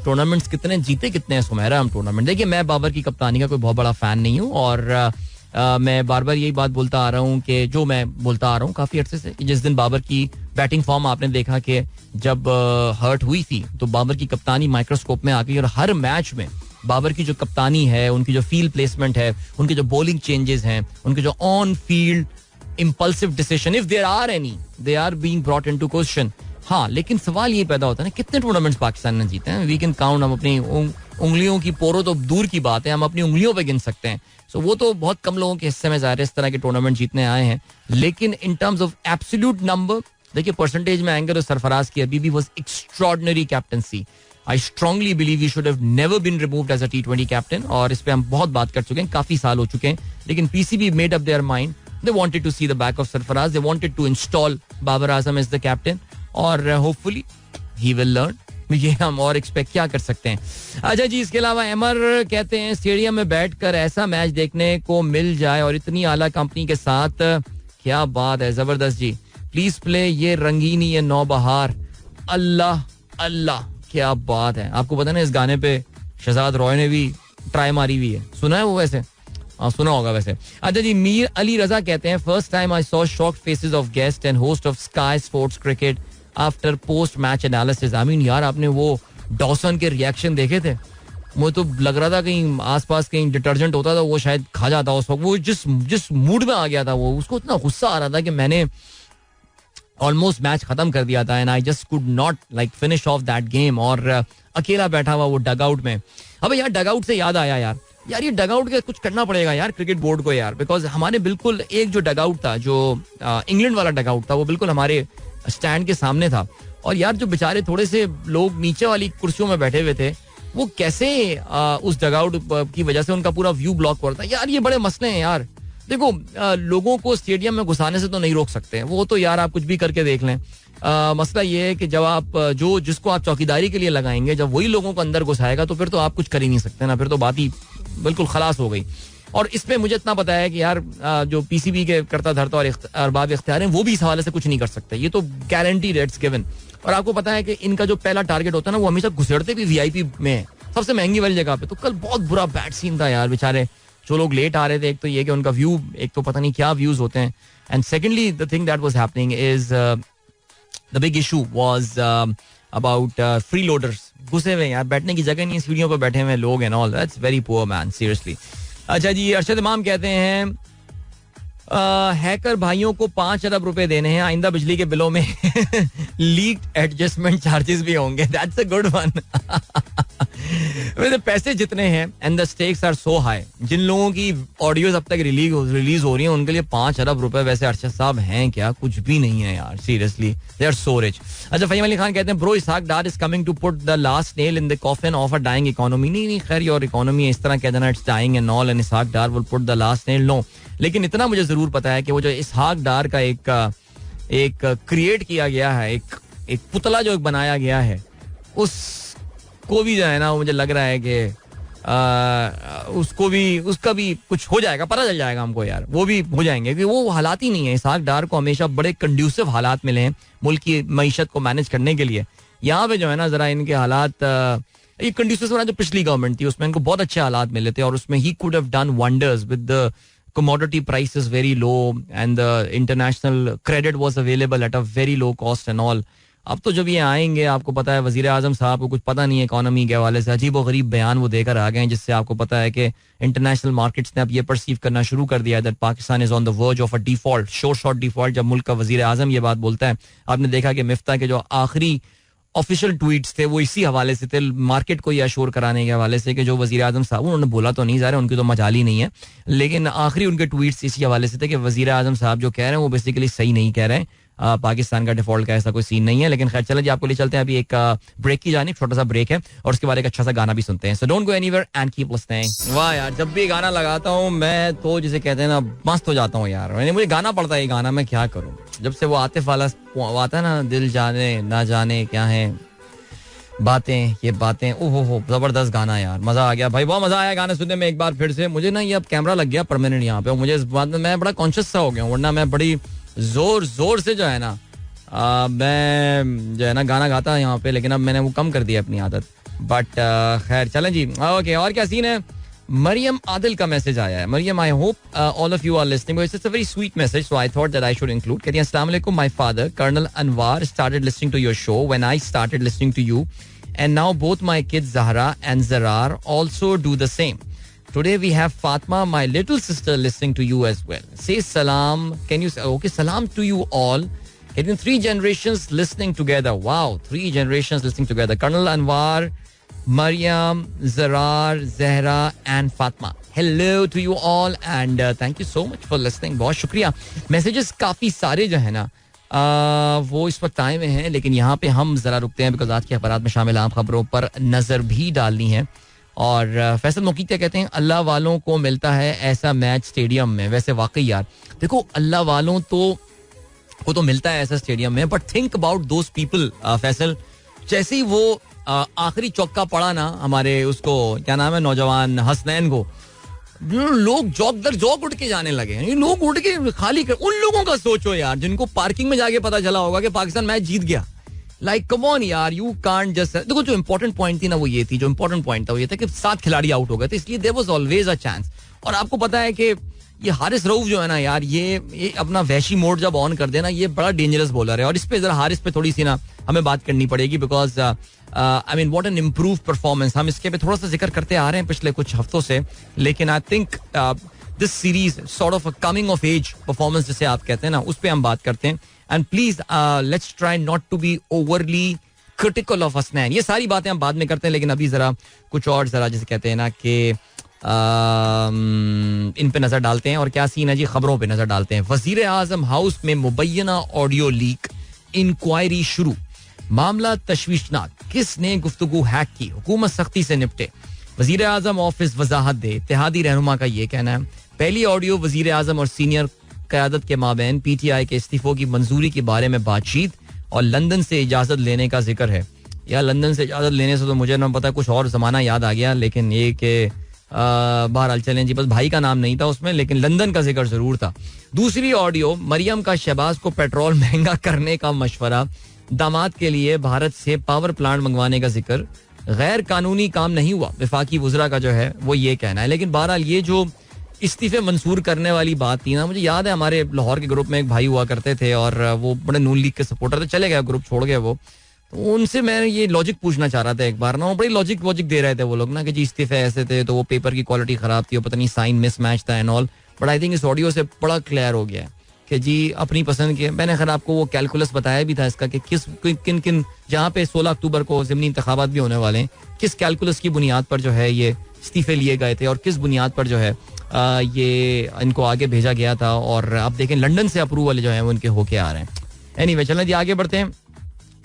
A: टूर्नामेंट्स कितने जीते कितने हैं सुमेरा हम टूर्नामेंट. देखिए मैं बाबर की कप्तानी का कोई बहुत बड़ा फैन नहीं हूँ और मैं बार बार यही बात बोलता आ रहा हूँ कि जो मैं बोलता आ रहा हूँ काफी अर्से से, जिस दिन बाबर की बैटिंग फॉर्म आपने देखा कि जब हर्ट हुई थी तो बाबर की कप्तानी माइक्रोस्कोप में आ गई और हर मैच में बाबर की जो कप्तानी है, उनकी जो फील्ड प्लेसमेंट है, उनके जो बॉलिंग चेंजेस हैं, उनके जो on field impulsive decision, if there are any, they are being brought into question. हाँ, लेकिन सवाल ये पैदा होता है ना कितने टूर्नामेंट्स पाकिस्तान ने जीते हैं. वी कैन काउंट, हम अपनी उंगलियों की पोरों तो दूर की बात है, हम अपनी उंगलियों पे गिन सकते हैं. सो वो तो बहुत कम लोगों के हिस्से में ज़ाहिर इस तरह के टूर्नामेंट जीतने आए हैं. लेकिन in terms of absolute number देखिए, परसेंटेज में आएंगे तो सरफराज की अभी भी was extraordinary captaincy. I strongly believe he should have never been removed as a T20 captain और इस पे हम बहुत बात कर चुके हैं, काफी साल हो चुके हैं. लेकिन PCB made up their mind, they wanted to see the back of Sarfaraz, they wanted to install Babar Azam as the captain और होपफुली ही विल लर्न. ये हम और एक्सपेक्ट क्या कर सकते हैं. अच्छा जी, इसके अलावा एमर कहते हैं स्टेडियम में बैठकर ऐसा मैच देखने को मिल जाए और इतनी आला कंपनी के साथ, क्या बात है, जबरदस्त जी. प्लीज प्ले ये रंगीनी ये नौबहार. अल्लाह अल्लाह, क्या बात है. आपको पता ना इस गाने पे शहजाद रॉय ने भी ट्राई मारी हुई है, सुना है वो वैसे? हाँ सुना होगा वैसे. अच्छा जी, मीर अली रजा कहते हैं first time I saw shocked faces of guest and host of sky sports cricket after post match analysis. I mean यार, आपने वो डॉसन के रिएक्शन देखे थे? मुझे तो लग रहा था कहीं आसपास कहीं डिटर्जेंट होता था वो शायद खा जाता उस वक्त. वो जिस मूड में आ गया था वो, उसको इतना गुस्सा आ रहा था कि मैंने ऑलमोस्ट मैच खत्म कर दिया था and I just could not like finish off that game. और अकेला बैठा हुआ वो डग आउट में. अबे यार डग आउट से याद आया यार ये डग आउट का कुछ करना पड़ेगा यार क्रिकेट बोर्ड को यार, बिकॉज हमारे बिल्कुल एक जो डग आउट था, जो इंग्लैंड वाला डग आउट था, वो बिल्कुल हमारे स्टैंड के सामने था. और यार जो बेचारे थोड़े से लोग नीचे वाली कुर्सियों में बैठे हुए थे, वो कैसे उस डग आउट की वजह से उनका पूरा व्यू ब्लॉक हो रहा था. यार ये बड़े मसले हैं यार. देखो लोगों को स्टेडियम में घुसाने से तो नहीं रोक सकते, वो तो यार आप कुछ भी करके देख लें. मसला ये है कि जब आप जिसको आप चौकीदारी के लिए लगाएंगे, जब वही लोगों को अंदर घुसाएगा तो फिर तो आप कुछ कर ही नहीं सकते ना, फिर तो बात ही बिल्कुल खलास हो गई. और इसमें मुझे इतना पता है कि यार जो पीसीबी के करता धरता और अरबाब इख्तियार हैं वो भी इस हवाले से कुछ नहीं कर सकते. ये तो गारंटी रेट्स गिवन. और आपको पता है कि इनका जो पहला टारगेट होता है ना, वो हमेशा घुसेड़ते भी वीआईपी में, सबसे महंगी वाली जगह पे. तो कल बहुत बुरा बैड सीन था यार. बेचारे जो लोग लेट आ रहे थे, एक तो ये कि उनका व्यू, एक तो पता नहीं क्या व्यूज होते हैं, and secondly the thing that was happening is the big issue was about free loaders. घुसे हुए यार, बैठने की जगह नहीं, सीढ़ियों पर बैठे हुए लोग and all. That's very poor man, seriously. अच्छा जी, अरशद इमाम कहते हैं हैकर भाइयों को 5 अरब रुपए देने हैं, आइंदा बिजली के बिलों में लीक्ड एडजस्टमेंट चार्जेस भी होंगे. That's a good one. वैसे पैसे जितने हैं and the stakes are so high, जिन लोगों की ऑडियोज अब तक रिलीज हो रही हैं उनके लिए 5 अरब रुपए वैसे अरशद साहब हैं क्या? कुछ भी नहीं है यार, seriously they are so rich. अच्छा, फहीम अली खान कहते हैं bro Ishaq Dar is coming to put the last nail in the coffin of a dying economy. नहीं खैर, योर इकोनॉमी इस तरह कह देना it's dying and all and Ishaq Dar will put the last nail, no. लेकिन इतना मुझे जरूर पता है कि वो जो इसहाक डार का एक क्रिएट किया गया है, एक पुतला जो बनाया गया है, उसको भी जो है ना, मुझे लग रहा है कि उसका भी कुछ हो जाएगा, पता चल जाएगा हमको यार. वो भी हो जाएंगे क्योंकि वो हालात ही नहीं है. इसहाक डार को हमेशा बड़े कंड्यूसिव हालात मिले हैं मुल्क की मईशत को मैनेज करने के लिए. यहाँ पे जो है ना जरा इनके हालात, ये कंड्यूसिव जो पिछली गवर्नमेंट थी उसमें इनको बहुत अच्छे हालात मिले थे और उसमें he could have done wonders with the commodity prices very low and the international credit was available at a very low cost and all. अब तो जब ये आएंगे, आपको पता है वजीर आजम साहब को कुछ पता नहीं है इकोनॉमी के हवाले से, अजीब और गरीब बयान वो देकर आ गए हैं, जिससे आपको पता है कि इंटरनेशनल मार्केट्स ने अब ये परसीव करना शुरू कर दिया है that Pakistan is on the verge of a default, शोर शॉर्ट डिफॉल्ट. जब मुल्क का वजीर आजम ये बात बोलता है, आपने देखा कि मिफ्ता के जो आखिरी ऑफिशियल ट्वीट्स थे वो इसी हवाले से थे, मार्केट को यह अश्योर कराने के हवाले से कि जो वजीर आजम साहब, उन्होंने बोला तो नहीं, ज़ाहिर उनकी तो मजाल ही नहीं है, लेकिन आखिरी उनके ट्वीट्स इसी हवाले से थे कि वजीर आजम साहब जो कह रहे हैं वो बेसिकली सही नहीं कह रहे हैं. पाकिस्तान का डिफॉल्ट का ऐसा कोई सीन नहीं है. लेकिन खैर चलो जी, आपको ले चलते हैं अभी एक ब्रेक की जानिब, छोटा सा ब्रेक है और उसके बाद एक अच्छा सा गाना भी सुनते हैं. So don't go anywhere and keep listening. वाह यार, जब भी गाना लगाता हूँ मैं तो जिसे कहते हैं ना मस्त हो जाता हूँ यार. मुझे गाना पड़ता है ये गाना, मैं क्या करूँ. जब से वो आतिफ वाला आता है ना, दिल जाने ना जाने क्या है बातें, ये बातें, ओहो जबरदस्त गाना यार, मजा आ गया भाई, बहुत मजा आया गाना सुनने में. एक बार फिर से मुझे ना ये अब कैमरा लग गया परमानेंट यहाँ पे, और मुझे इस बात में मैं बड़ा कॉन्शियस सा हो गया हूँ, वरना मैं बड़ी जोर से जो है ना मैं जो है ना गाना गाता यहाँ पे, लेकिन अब मैंने वो कम कर दिया अपनी आदत. बट खैर चलें जी. ओके, और क्या सीन है. मरियम आदिल का मैसेज आया है. Maryam, I hope all of you are listening. It's a very sweet message, so I thought that I should include. कहती हैं अस्सलाम वालेकुम, my father colonel Anwar started listening to your show when I started listening to you, and now both my kids Zahra and Zarar also do the same. Today we have Fatma, my little sister, listening to you as well. Say salam. Can you say okay? Salam to you all. Getting 3 generations listening together. Wow, 3 generations listening together. Colonel Anwar, Maryam, Zarar, Zahra, and Fatma. Hello to you all, and thank you so much for listening. बहुत शुक्रिया. Messages काफी सारे जो है ना वो इस वक्त आए हुए हैं, लेकिन यहाँ पे हम जरा रुकते हैं बिकॉज आज के अखबारात में शामिल आम खबरों पर नजर भी डालनी है. और फैसल मुकीतिया कहते हैं अल्लाह वालों को मिलता है ऐसा मैच स्टेडियम में. वैसे वाकई यार देखो, अल्लाह वालों को तो मिलता है ऐसा स्टेडियम में, but think about those people. Faisal, जैसे ही वो आखिरी चौका पड़ा ना हमारे उसको, क्या नाम है, नौजवान हसनैन को, लोग जॉग उठ के जाने लगे. लोग उठ के खाली कर, उन लोगों का सोचो यार जिनको पार्किंग में जाके पता चला होगा कि पाकिस्तान मैच जीत गया. लाइक कम ऑन यार, यू कांट जस्ट. देखो जो इंपॉर्टेंट पॉइंट थी ना वो ये थी, जो इंपॉर्टेंट पॉइंट था वो ये था कि 7 खिलाड़ी आउट हो गए थे, इसलिए there was always a chance. और आपको पता है कि ये हारिस रऊफ जो है ना यार, ये अपना वैशी मोड जब ऑन कर देना, ये बड़ा डेंजरस बॉलर है. और इस पे जरा हारिस पे थोड़ी सी ना हमें बात करनी पड़ेगी, because I mean what an improve performance. हम इसके पे थोड़ा सा जिक्र करते आ रहे हैं पिछले कुछ हफ्तों से, लेकिन I think this series sort of a coming of age performance जिसे आप कहते हैं ना, उस पर हम बात करते हैं. And please let's try not to be overly critical of Hasnain. ये सारी बातें हम बाद में करते हैं, लेकिन अभी जरा कुछ और जरा जैसे कहते हैं ना कि इन पे नजर डालते हैं. और क्या सीन है जी, खबरों पे नजर डालते हैं. वजीर आजम हाउस में मुबैना ऑडियो लीक, इंक्वायरी शुरू. मामला तशवीशनाक, किसने गुफ्तगू हैक की, हुकूमत सख्ती से निपटे. वजीर आजम ऑफिस वजाहत दे. इत्तेहादी रहनुमा का ये कहना है. पहली ऑडियो वजीर आजम और सीनियर क़यादत के माबैन PTI के इस्तीफों की मंजूरी के बारे में बातचीत और लंदन से इजाजत लेने का जिक्र है. या लंदन से इजाजत लेने से तो मुझे ना पता, कुछ और जमाना याद आ गया, लेकिन ये कि बहरहाल चलें जी, बस भाई का नाम नहीं था उसमें, लेकिन लंदन का जिक्र जरूर था. दूसरी ऑडियो, मरियम का शहबाज को पेट्रोल महंगा करने का मशवरा, दामाद के लिए भारत से पावर प्लांट मंगवाने का जिक्र, गैर कानूनी काम नहीं हुआ, वफाकी वुज़रा का जो है वो ये कहना है. लेकिन बहरहाल ये जो इस्तीफे मंसूर करने वाली बात थी ना, मुझे याद है हमारे लाहौर के ग्रुप में एक भाई हुआ करते थे और वो बड़े नून लीग के सपोर्टर थे, चले गए, ग्रुप छोड़ गए वो. तो उनसे मैं ये लॉजिक पूछना चाह रहा था एक बार ना, वो बड़ी लॉजिक दे रहे थे वो लोग ना कि जी इस्तीफे ऐसे थे, तो वो पेपर की क्वालिटी खराब थी, पता नहीं साइन मिसमैच था and all. But I think इस ऑडियो से बड़ा क्लियर हो गया है कि जी अपनी पसंद के. मैंने खैर आपको वो कैलकुलस बताया भी था इसका कि किन किन जहाँ पे 16 अक्टूबर को ज़िमनी इंतखाबात भी होने वाले हैं, किस कैलकुलस की बुनियाद पर जो है ये इस्तीफे लिए गए थे और किस बुनियाद पर जो है ये इनको आगे भेजा गया था. और आप देखें लंदन से अप्रूवल जो है वो इनके होके आ रहे हैं. एनीवे चलें जी आगे बढ़ते हैं.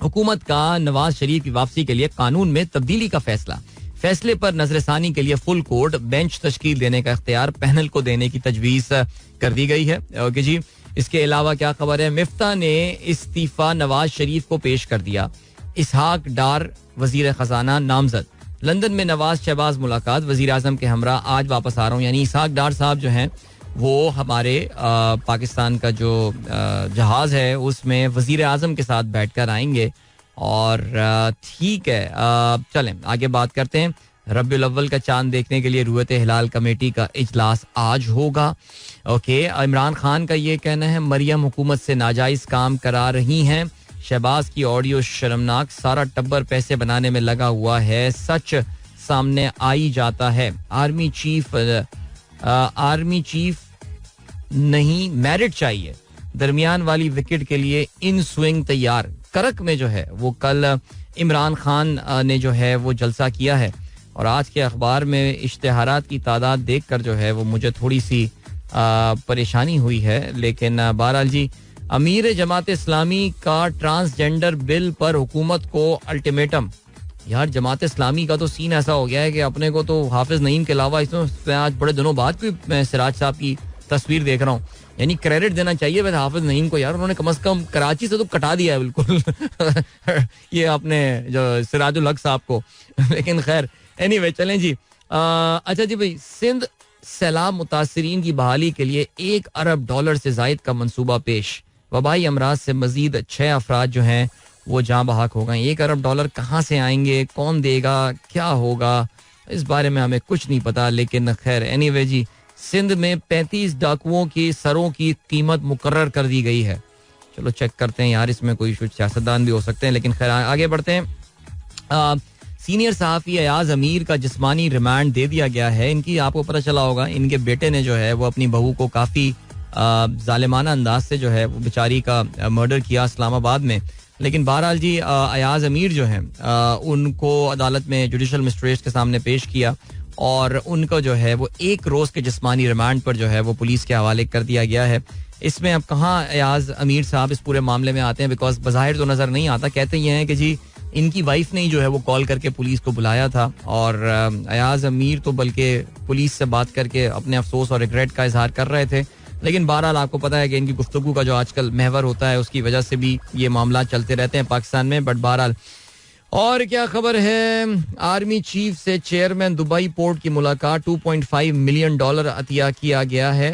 A: हुकूमत का नवाज शरीफ की वापसी के लिए कानून में तब्दीली का फैसले पर नजरसानी के लिए फुल कोर्ट बेंच तश्कील देने का इख्तियार पैनल को देने की तजवीज कर दी गई है. ओके जी. इसके अलावा क्या खबर है, मिफ्ता ने इस्तीफा नवाज शरीफ को पेश कर दिया. इसहाक डार वजीर खजाना नामजद. लंदन में नवाज शहबाज मुलाकात, वजीर आजम के हमरा आज वापस आ रहा हूँ. यानी इसहाक डार साहब जो हैं वो हमारे पाकिस्तान का जो जहाज है उसमें वजीर आजम के साथ बैठकर आएंगे. और ठीक है, चलें आगे बात करते हैं. रब्बिउल अव्वल का चांद देखने के लिए रुयत हिलाल कमेटी का इजलास आज होगा. ओके. इमरान खान का ये कहना है मरियम हुकूमत से नाजायज काम करा रही हैं. शहबाज की ऑडियो शर्मनाक, सारा टब्बर पैसे बनाने में लगा हुआ है, सच सामने आई जाता है. आर्मी चीफ नहीं मेरिट चाहिए, दरमियान वाली विकेट के लिए इन स्विंग तैयार. करक में जो है वो कल इमरान खान ने जो है वो जलसा किया है और आज के अखबार में इश्तिहारात की तादाद देखकर जो है वो मुझे थोड़ी सी परेशानी हुई है. लेकिन बहरहाल जी, अमीर जमात इस्लामी का ट्रांसजेंडर बिल पर हुकूमत को अल्टीमेटम. यार जमात इस्लामी का तो सीन ऐसा हो गया है कि अपने को तो हाफिज नईम के अलावा इसमें आज बड़े दिनों बाद कोई मैं सिराज साहब की तस्वीर देख रहा हूँ. यानी क्रेडिट देना चाहिए वैसे हाफिज नईम को यार, उन्होंने कम से कम कराची से तो कटा दिया है बिल्कुल ये आपने जो सिराजुल हक साहब को. लेकिन खैर एनीवे चलें जी. अच्छा जी भाई, सिंध सैलाब मुतासरीन की बहाली के लिए $1 अरब से जायद का मंसूबा पेश. वबाई अमराज से मजीद 6 अफराद जो हैं वो जाँ बहक हो गए. $1 अरब कहाँ से आएंगे, कौन देगा, क्या होगा, इस बारे में हमें कुछ नहीं पता. लेकिन खैर एनीवे जी, सिंध में 35 डाकुओं की सरों की कीमत मुकर्रर कर दी गई है. चलो चेक करते हैं यार, इसमें कोई सियासतदान भी हो सकते हैं. लेकिन खैर आगे बढ़ते हैं. सीनियर सहाफ़ी अयाज अमीर का जिस्मानी रिमांड दे दिया गया है. इनकी आपको पता चला होगा, इनके बेटे ने जो है वो अपनी बहू को काफ़ी जालिमाना अंदाज से जो है वो बेचारी का मर्डर किया इस्लामाबाद में. लेकिन बहरहाल जी अयाज अमीर जो है उनको अदालत में जुडिशल मजिस्ट्रेट के सामने पेश किया और उनको जो है वो 1 रोज़ के जिस्मानी रिमांड पर जो है वो पुलिस के हवाले कर दिया गया है. इसमें अब कहाँ अयाज अमीर साहब इस पूरे मामले में आते हैं, बिकॉज बज़ाहिर तो नज़र नहीं आता. कहते ये हैं कि जी इनकी वाइफ ने ही जो है वो कॉल करके पुलिस को बुलाया था और अयाज अमीर तो बल्कि पुलिस से बात करके अपने अफसोस और रिग्रेट का इजहार कर रहे थे. लेकिन बहरहाल आपको पता है कि इनकी गुफ्तगू का जो आजकल महवर होता है उसकी वजह से भी ये मामला चलते रहते हैं पाकिस्तान में. बट बहरहाल और क्या खबर है, आर्मी चीफ से चेयरमैन दुबई पोर्ट की मुलाकात, $2.5 मिलियन अतिया किया गया है,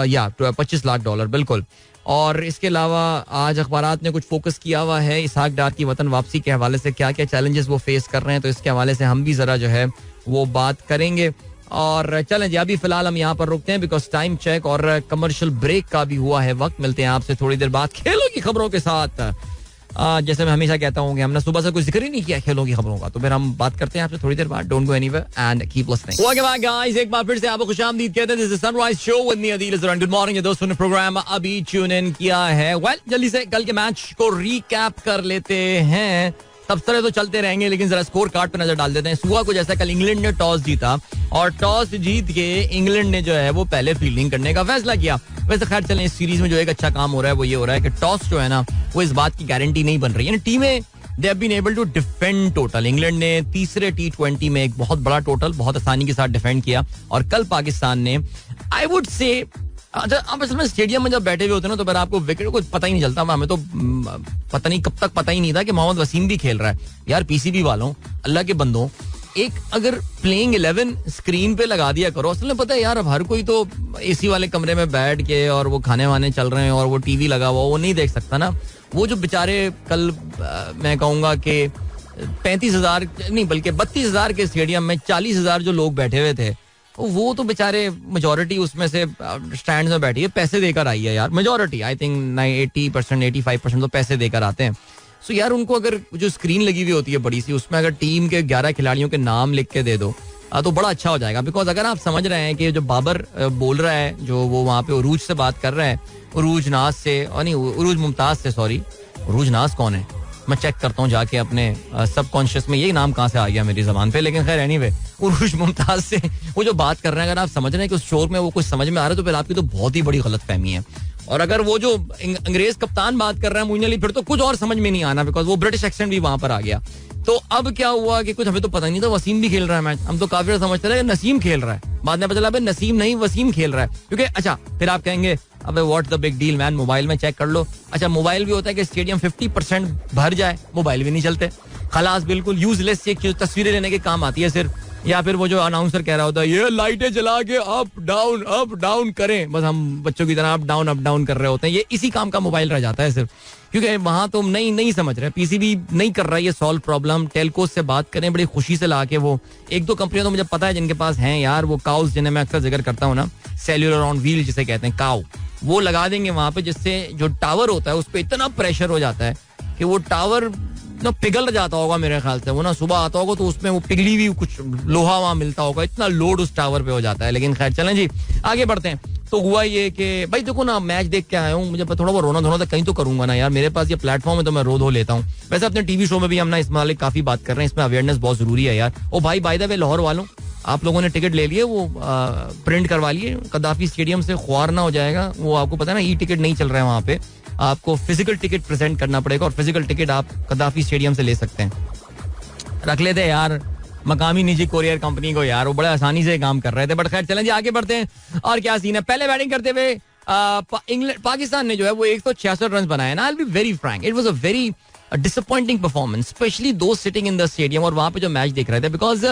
A: या $25 लाख बिल्कुल. और इसके अलावा आज अखबारात ने कुछ फोकस किया हुआ है इसहाक डार की वतन वापसी के हवाले से, क्या क्या चैलेंजेस वो फेस कर रहे हैं, तो इसके हवाले से हम भी जरा जो है वो बात करेंगे. और चलें जी, अभी फिलहाल हम यहाँ पर रुकते हैं बिकॉज टाइम चेक और कमर्शियल ब्रेक का भी हुआ है वक्त. मिलते हैं आपसे थोड़ी देर बाद खेलों की खबरों के साथ. जैसे मैं हमेशा कहता हूँ कि हमने सुबह से कोई जिक्र ही नहीं किया खेलों की खबरों का, तो फिर हम बात करते हैं आपसे थोड़ी देर बाद. Don't go anywhere and keep listening. Okay bye guys, एक बार फिर से आपको खुशामदीद कहते हैं. This is sunrise show with me Adeel Izran. Good morning ये दोस्तों ने प्रोग्राम अभी ट्यून इन किया है. वेल जल्दी से कल के मैच को रीकैप कर लेते हैं. तबसरे तो चलते रहेंगे लेकिन जरा स्कोर कार्ड पे नजर डाल देते हैं. सुबह को जैसा कल इंग्लैंड ने टॉस जीता और टॉस जीत के इंग्लैंड ने जो है वो पहले फील्डिंग करने का फैसला किया. वैसे खैर चलें, इस सीरीज में जो एक अच्छा काम हो रहा है वो ये हो रहा है कि टॉस जो है ना वो इस बात की गारंटी नहीं बन रही है. टीमें they have been able to defend total. England ने तीसरे T20 में एक बहुत बड़ा टोटल बहुत आसानी के साथ डिफेंड किया और कल पाकिस्तान ने आई वुड से आप असल में स्टेडियम में जब बैठे हुए होते हैं ना तो फिर आपको विकेट को पता ही नहीं चलता. हमें तो पता नहीं कब तक पता ही नहीं था कि मोहम्मद वसीम भी खेल रहा है. यार पीसीबी वालों, अल्लाह के बंदों, एक अगर प्लेइंग 11 स्क्रीन पे लगा दिया करो. असल में पता है यार, अब हर कोई तो एसी वाले कमरे में बैठ के और वो खाने वाने चल रहे हैं और वो टीवी लगा हुआ वो नहीं देख सकता ना. वो जो बेचारे कल मैं कहूँगा कि 35,000 नहीं बल्कि 32,000 के स्टेडियम में 40,000 जो लोग बैठे हुए थे वो तो बेचारे मेजोरिटी उसमें से स्टैंड में बैठी है, पैसे देकर आई है यार. मेजोरिटी आई थिंक 80% 85% तो पैसे देकर आते हैं. सो यार उनको अगर जो स्क्रीन लगी हुई होती है बड़ी सी, उसमें अगर टीम के 11 खिलाड़ियों के नाम लिख के दे दो तो बड़ा अच्छा हो जाएगा. बिकॉज अगर आप समझ रहे हैं कि जो बाबर बोल रहा है, जो वो वहाँ पे उरूज से बात कर रहा है, उरूज नाज से और नहीं उरूज मुमताज से, सॉरी उरूज नाज कौन है मैं चेक करता हूँ जाके अपने सबकॉन्शियस में, यही नाम कहाँ से आ गया मेरी जबान पे. लेकिन खैर एनीवे उरूज मुमताज से वो जो बात कर रहे हैं, अगर आप समझ रहे हैं कि उस शोर में वो कुछ समझ में आ रहा है तो फिर आपकी तो बहुत ही बड़ी गलतफहमी है. और अगर वो जो अंग्रेज कप्तान बात कर रहा है मुझे फिर तो कुछ और समझ में नहीं आना, बिकॉज वो ब्रिटिश एक्सेंट भी वहां पर आ गया. तो अब क्या हुआ कि कुछ हमें तो पता नहीं था वसीम भी खेल रहा है मैच. हम तो काफी समझते रहे नसीम खेल रहा है, बाद में पता चला नसीम नहीं वसीम खेल रहा है. क्योंकि अच्छा फिर आप कहेंगे अबे what the big deal man, mobile में चेक कर लो. अच्छा मोबाइल भी होता है कि स्टेडियम 50% भर जाए, मोबाइल भी नहीं चलते, खलास बिल्कुल यूजलेस. एक तस्वीरें लेने के काम आती है सिर्फ, या फिर वो जो अनाउंसर कह रहा होता है ये लाइटें जला के अप डाउन करें, बस हम बच्चों की तरह अप डाउन कर रहे होते हैं. ये इसी काम का मोबाइल रह जाता है सिर्फ, क्योंकि वहां तो नहीं समझ रहे. पीसीबी नहीं कर रहा है ये सॉल्व प्रॉब्लम. टेलकोस से बात करें बड़ी खुशी से ला के, वो एक दो कंपनियां तो मुझे पता है जिनके पास हैं यार, वो काउस जिन्हें मैं अक्सर जिक्र करता हूँ ना, सेल्यूलर ऑन व्हील जिसे कहते हैं काउ, वो लगा देंगे वहां पे, जिससे जो टावर होता है उस पर इतना प्रेशर हो जाता है कि वो टावर ना पिघल जाता होगा मेरे ख्याल से. वो ना सुबह आता होगा तो उसमें वो पिघली हुई कुछ लोहा वहां मिलता होगा, इतना लोड उस टावर पे हो जाता है. लेकिन खैर चलें जी आगे बढ़ते हैं. तो हुआ ये कि भाई देखो ना, मैच देख के आया हूँ, मुझे थोड़ा बहुत रोना धोना तो कहीं तो करूंगा ना यार. मेरे पास ये प्लेटफॉर्म है तो मैं रो धो लेता हूँ. वैसे अपने टीवी शो में भी हम ना इस मालिक काफी बात कर रहे हैं, इसमें अवेयरनेस बहुत जरूरी है यार. ओ भाई बाय द वे लाहौर वालों, आप लोगों ने टिकट ले लिए, वो प्रिंट करवा लिए, कदाफी स्टेडियम से ख्वार ना हो जाएगा. वो आपको पता है ना, ई टिकट नहीं चल रहा है वहाँ पे, आपको फिजिकल टिकट प्रेजेंट करना पड़ेगा और फिजिकल टिकट आप कदाफी स्टेडियम से ले सकते हैं. रख लेते यार मकामी निजी कोरियर कंपनी को यार, वो बड़े आसानी से काम कर रहे थे. बट खैर चलें जी आगे बढ़ते हैं. और क्या सीन है, पहले बैटिंग करते हुए पाकिस्तान ने जो है वो 166 रन बनाए ना. आई will be very Frank, it was a very disappointing performance, specially दो सिटिंग इन द स्टेडियम और वहां पे जो मैच देख रहे थे. बिकॉज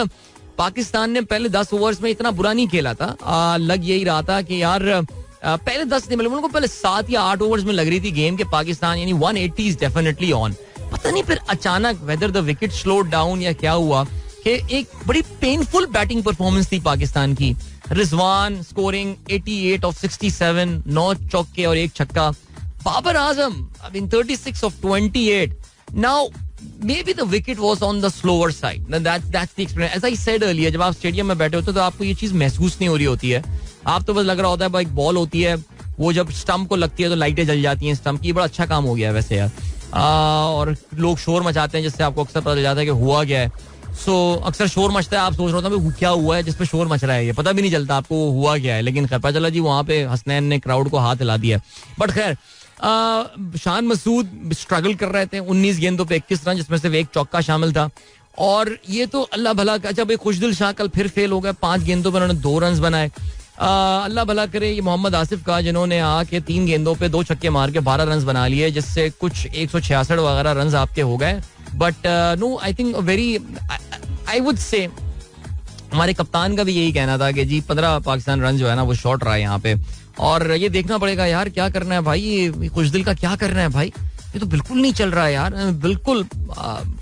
A: पाकिस्तान ने पहले 10 ओवर्स में इतना बुरा नहीं खेला था. लग यही रहा था कि यार पहले 10 नहीं मतलब उनको पहले 7 या 8 ओवर्स में लग रही थी गेम के पाकिस्तान यानी 180 इज डेफिनेटली ऑन. पता नहीं फिर अचानक whether the wicket slow down या क्या हुआ कि एक बड़ी पेनफुल बैटिंग परफॉर्मेंस थी पाकिस्तान की. रिजवान स्कोरिंग 88 ऑफ 67, 9 चौके और 1 छक्का. Babar Azam I mean 36 of 28. Now maybe the wicket was on the slower side. That's the experience. As I said earlier, जब आप स्टेडियम में बैठे होते हो तो आपको ये चीज महसूस नहीं हो रही होती है. आप तो बस लग रहा होता है भाई बॉल होती है, वो जब स्टंप को लगती है तो लाइटें जल जाती हैं स्टंप की. बड़ा अच्छा काम हो गया है वैसे यार. और लोग शोर मचाते हैं जिससे आपको अक्सर पता चल जाता है कि हुआ क्या है. सो अक्सर शोर मचता है, आप सोच रहे हो क्या हुआ है जिसपे शोर मच रहा है, ये पता भी नहीं चलता आपको हुआ क्या है. लेकिन खैर पता चला जी वहां पे हसनैन ने क्राउड को हाथ हिला दिया. बट खैर शान मसूद स्ट्रगल कर रहे थे. 19 गेंदों पे 21 रन, जिसमें से 1 चौका शामिल था. और ये तो अल्लाह भला. अच्छा भाई खुशदिल शाह कल फिर फेल हो गए. 5 गेंदों पे उन्होंने 2 रन बनाए. अल्लाह भला करे ये मोहम्मद आसिफ का, जिन्होंने आके 3 गेंदों पे 2 छक्के मार के 12 रन बना लिए, जिससे कुछ 166 वगैरह रन आपके हो गए. But no I think very I would say हमारे कप्तान का भी यही कहना था कि जी 15 पाकिस्तान रन जो है ना वो शॉर्ट रहा है यहाँ पे. और ये देखना पड़ेगा यार क्या करना है भाई, ये खुशदिल का क्या करना है भाई. ये तो बिल्कुल नहीं चल रहा है यार, बिल्कुल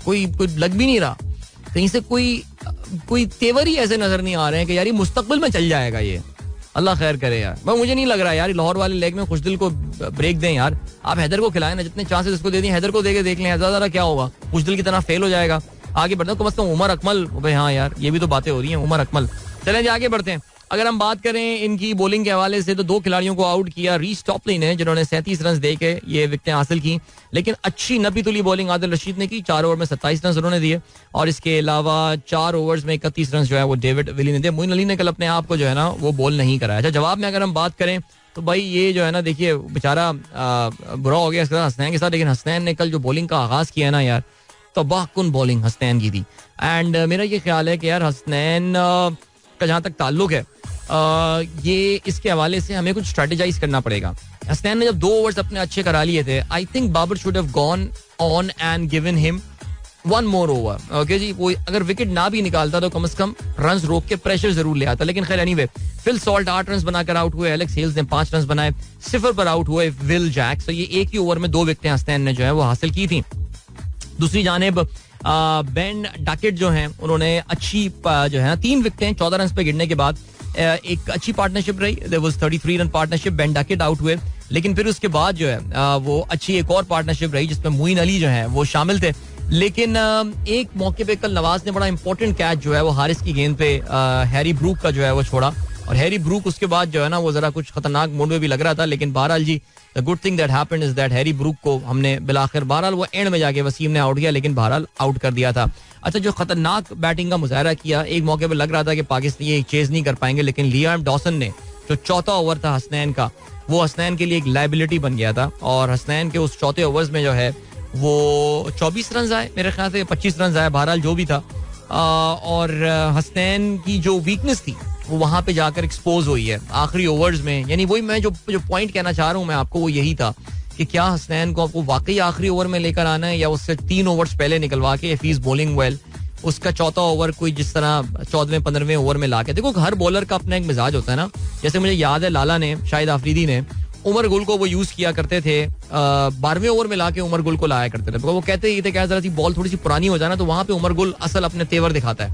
A: कोई लग भी नहीं रहा. कहीं से कोई तेवर ही ऐसे नजर नहीं आ रहे हैं कि यार ये मुस्तकबिल में चल जाएगा. ये अल्लाह खैर करे यार. पर मुझे नहीं लग रहा यार लाहौर वाले लेग में खुशदिल को ब्रेक दें यार. आप हैदर को खिलाएं ना, जितने चांसेस इसको दे दिए हैदर को देके देख लें. ज्यादा क्या होगा, खुशदिल की तरह फेल हो जाएगा. आगे बढ़ते हैं. कम से कम उमर अकमल, भाई हाँ यार ये भी तो बातें हो रही हैं. उमर अकमल, चलें जी आगे बढ़ते हैं. अगर हम बात करें इनकी बॉलिंग के हवाले से तो 2 खिलाड़ियों को आउट किया रीस टॉपली ने, जिन्होंने 37 रन दे के ये विकेटें हासिल की. लेकिन अच्छी नबी तुली बॉलिंग आदिल रशीद ने की. 4 ओवर में 27 रन उन्होंने दिए. और इसके अलावा 4 ओवर्स में 31 रन जो है वो डेविड विली ने दिए. मोइन अली ने कल अपने आप को जो है ना वो बॉल नहीं कराया. अच्छा, जवाब में अगर हम बात करें तो भाई ये जो है ना, देखिए बेचारा बुरा हो गया इसका हसनैन के साथ. लेकिन हसनैन ने कल जो बॉलिंग का आगाज किया ना यार, तबाहकुन बॉलिंग हसनैन की थी. एंड मेरा ये ख्याल है कि यार हसनैन का जहाँ तक ताल्लुक है ये इसके हवाले से हमें कुछ स्ट्रेटेजाइज करना पड़ेगा. हसनैन ने जब 2 ओवर्स अपने अच्छे करा लिए थे, I think Babar should have gone on and given him 1 more over. Okay जी, वो अगर विकेट ना भी निकालता तो कम से कम रन रोक के प्रेशर जरूर ले आता. लेकिन खैर एनीवे, फिल सॉल्ट 8 रन बनाकर आउट हुए. एलेक्स हेल्स ने 5 रन बनाए. 0 पर आउट हुए विल जैक्स. तो ये एक ही ओवर में 2 विकेटें हसनैन ने जो है वो हासिल की थी. दूसरी जानिब बेन डकेट जो हैं उन्होंने अच्छी जो है 3 विकेटें 14 रन पे गिरने के बाद एक अच्छी पार्टनरशिप रही. There was 33 run partnership. Ben Duckett out हुए. लेकिन फिर उसके बाद जो है वो अच्छी एक और पार्टनरशिप रही जिसमें मोइन अली जो है वो शामिल थे. लेकिन एक मौके पे कल नवाज ने बड़ा इंपॉर्टेंट कैच जो है वो हारिस की गेंद पे हैरी ब्रूक का जो है वो छोड़ा. और हैरी ब्रूक उसके बाद जो है ना वो जरा कुछ खतरनाक मोड में भी लग रहा था. लेकिन बहरहाल जी the good thing that happened is that Harry Brook को हमने बिलाखिर बहरहाल वो एंड में जाके वसीम ने आउट किया, लेकिन बहरहाल आउट कर दिया था. अच्छा, जो खतरनाक बैटिंग का मुजाहरा किया, एक मौके पर लग रहा था कि पाकिस्तान ये चेज नहीं कर पाएंगे, लेकिन लियाम डॉसन ने जो 4था ओवर था हसनैन का, वो हसनैन के लिए एक लाइबिलिटी बन गया था. और हसनैन के उस 4थे ओवर्स में जो है वो 24 रन आए, मेरे ख्याल से 25 रन आए, बहरहाल जो भी था. और हसनैन की जो वीकनेस थी वो वहां पे जाकर एक्सपोज हुई है आखिरी ओवर्स में. यानी वही मैं जो पॉइंट कहना चाह रहा हूँ मैं आपको, वो यही था कि क्या हसनैन को आपको वाकई आखिरी ओवर में लेकर आना है या उससे 3 ओवर्स पहले निकलवा के if he is bowling well उसका 4था ओवर कोई जिस तरह 14वें 15वें ओवर में लाके. देखो हर बॉलर का अपना एक मिजाज होता है ना. जैसे मुझे याद है लाला ने, शाहिद आफरीदी ने उमर गुल को वो यूज किया करते थे 12वें ओवर में लाके उमर गुल को लाया करते थे. वो कहते ही थे कि जरा सी बॉल थोड़ी सी पुरानी हो जाए ना तो वहां पे उमर गुल असल अपने तेवर दिखाता है.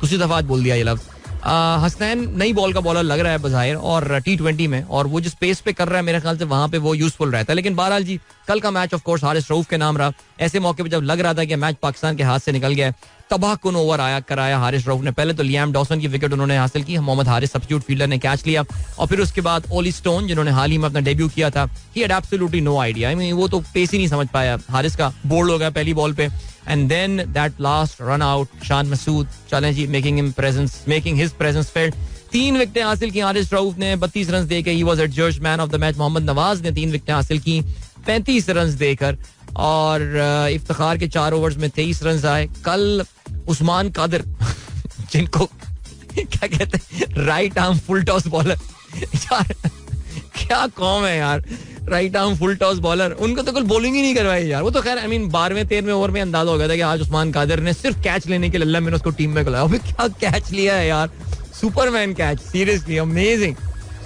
A: दूसरी दफा आज बोल दिया ये लफ्ज. हसनैन नई बॉल का बॉलर लग रहा है बज़ाहिर और T20 में, और वो जिस पेस पे कर रहा है मेरे ख्याल से वहां पे वो यूजफुल रहता है. लेकिन बहरहाल जी कल का match of course Haris Rauf के नाम रहा. ऐसे मौके पे जब लग रहा था कि मैच पाकिस्तान के हाथ से निकल गया, तबाहकुन ओवर कराया हारिस रऊफ ने. पहले तो लियाम डॉसन की विकेट उन्होंने हासिल की, मोहम्मद हारिस सब्स्टिट्यूट फील्डर ने कैच लिया. और फिर उसके बाद ओली स्टोन जिन्होंने हाल ही में अपना डेब्यू किया था, he had absolutely no idea. I mean वो तो पेस ही नहीं समझ पाया. हारिस का बोल्ड हो गया पहली बॉल पे. And then that last run out, Shan Masood चलें जी, making his presence felt. 3 विकेटें हासिल की हारिस रऊफ ने 32 रन देकर. He was adjudged man of the match. Mohammad Nawaz ने 3 विकेटें हासिल की 35 रन देकर. और इफ्तिखार के 4 ओवर्स में 23 रन आए. कल उस्मान कादिर जिनको क्या कहते हैं right arm full toss bowler, यार क्या कौम है यार, right arm full toss bowler, उनको तो कल बॉलिंग ही नहीं करवाई यार. वो तो खैर 12वें 13वें ओवर में अंदाजा हो गया था कि आज उस्मान कादिर ने सिर्फ कैच लेने के लिए अल्लाह मैंने उसको टीम में बुलाया. अबे क्या कैच लिया है यार, सुपरमैन कैच, सीरियसली अमेजिंग.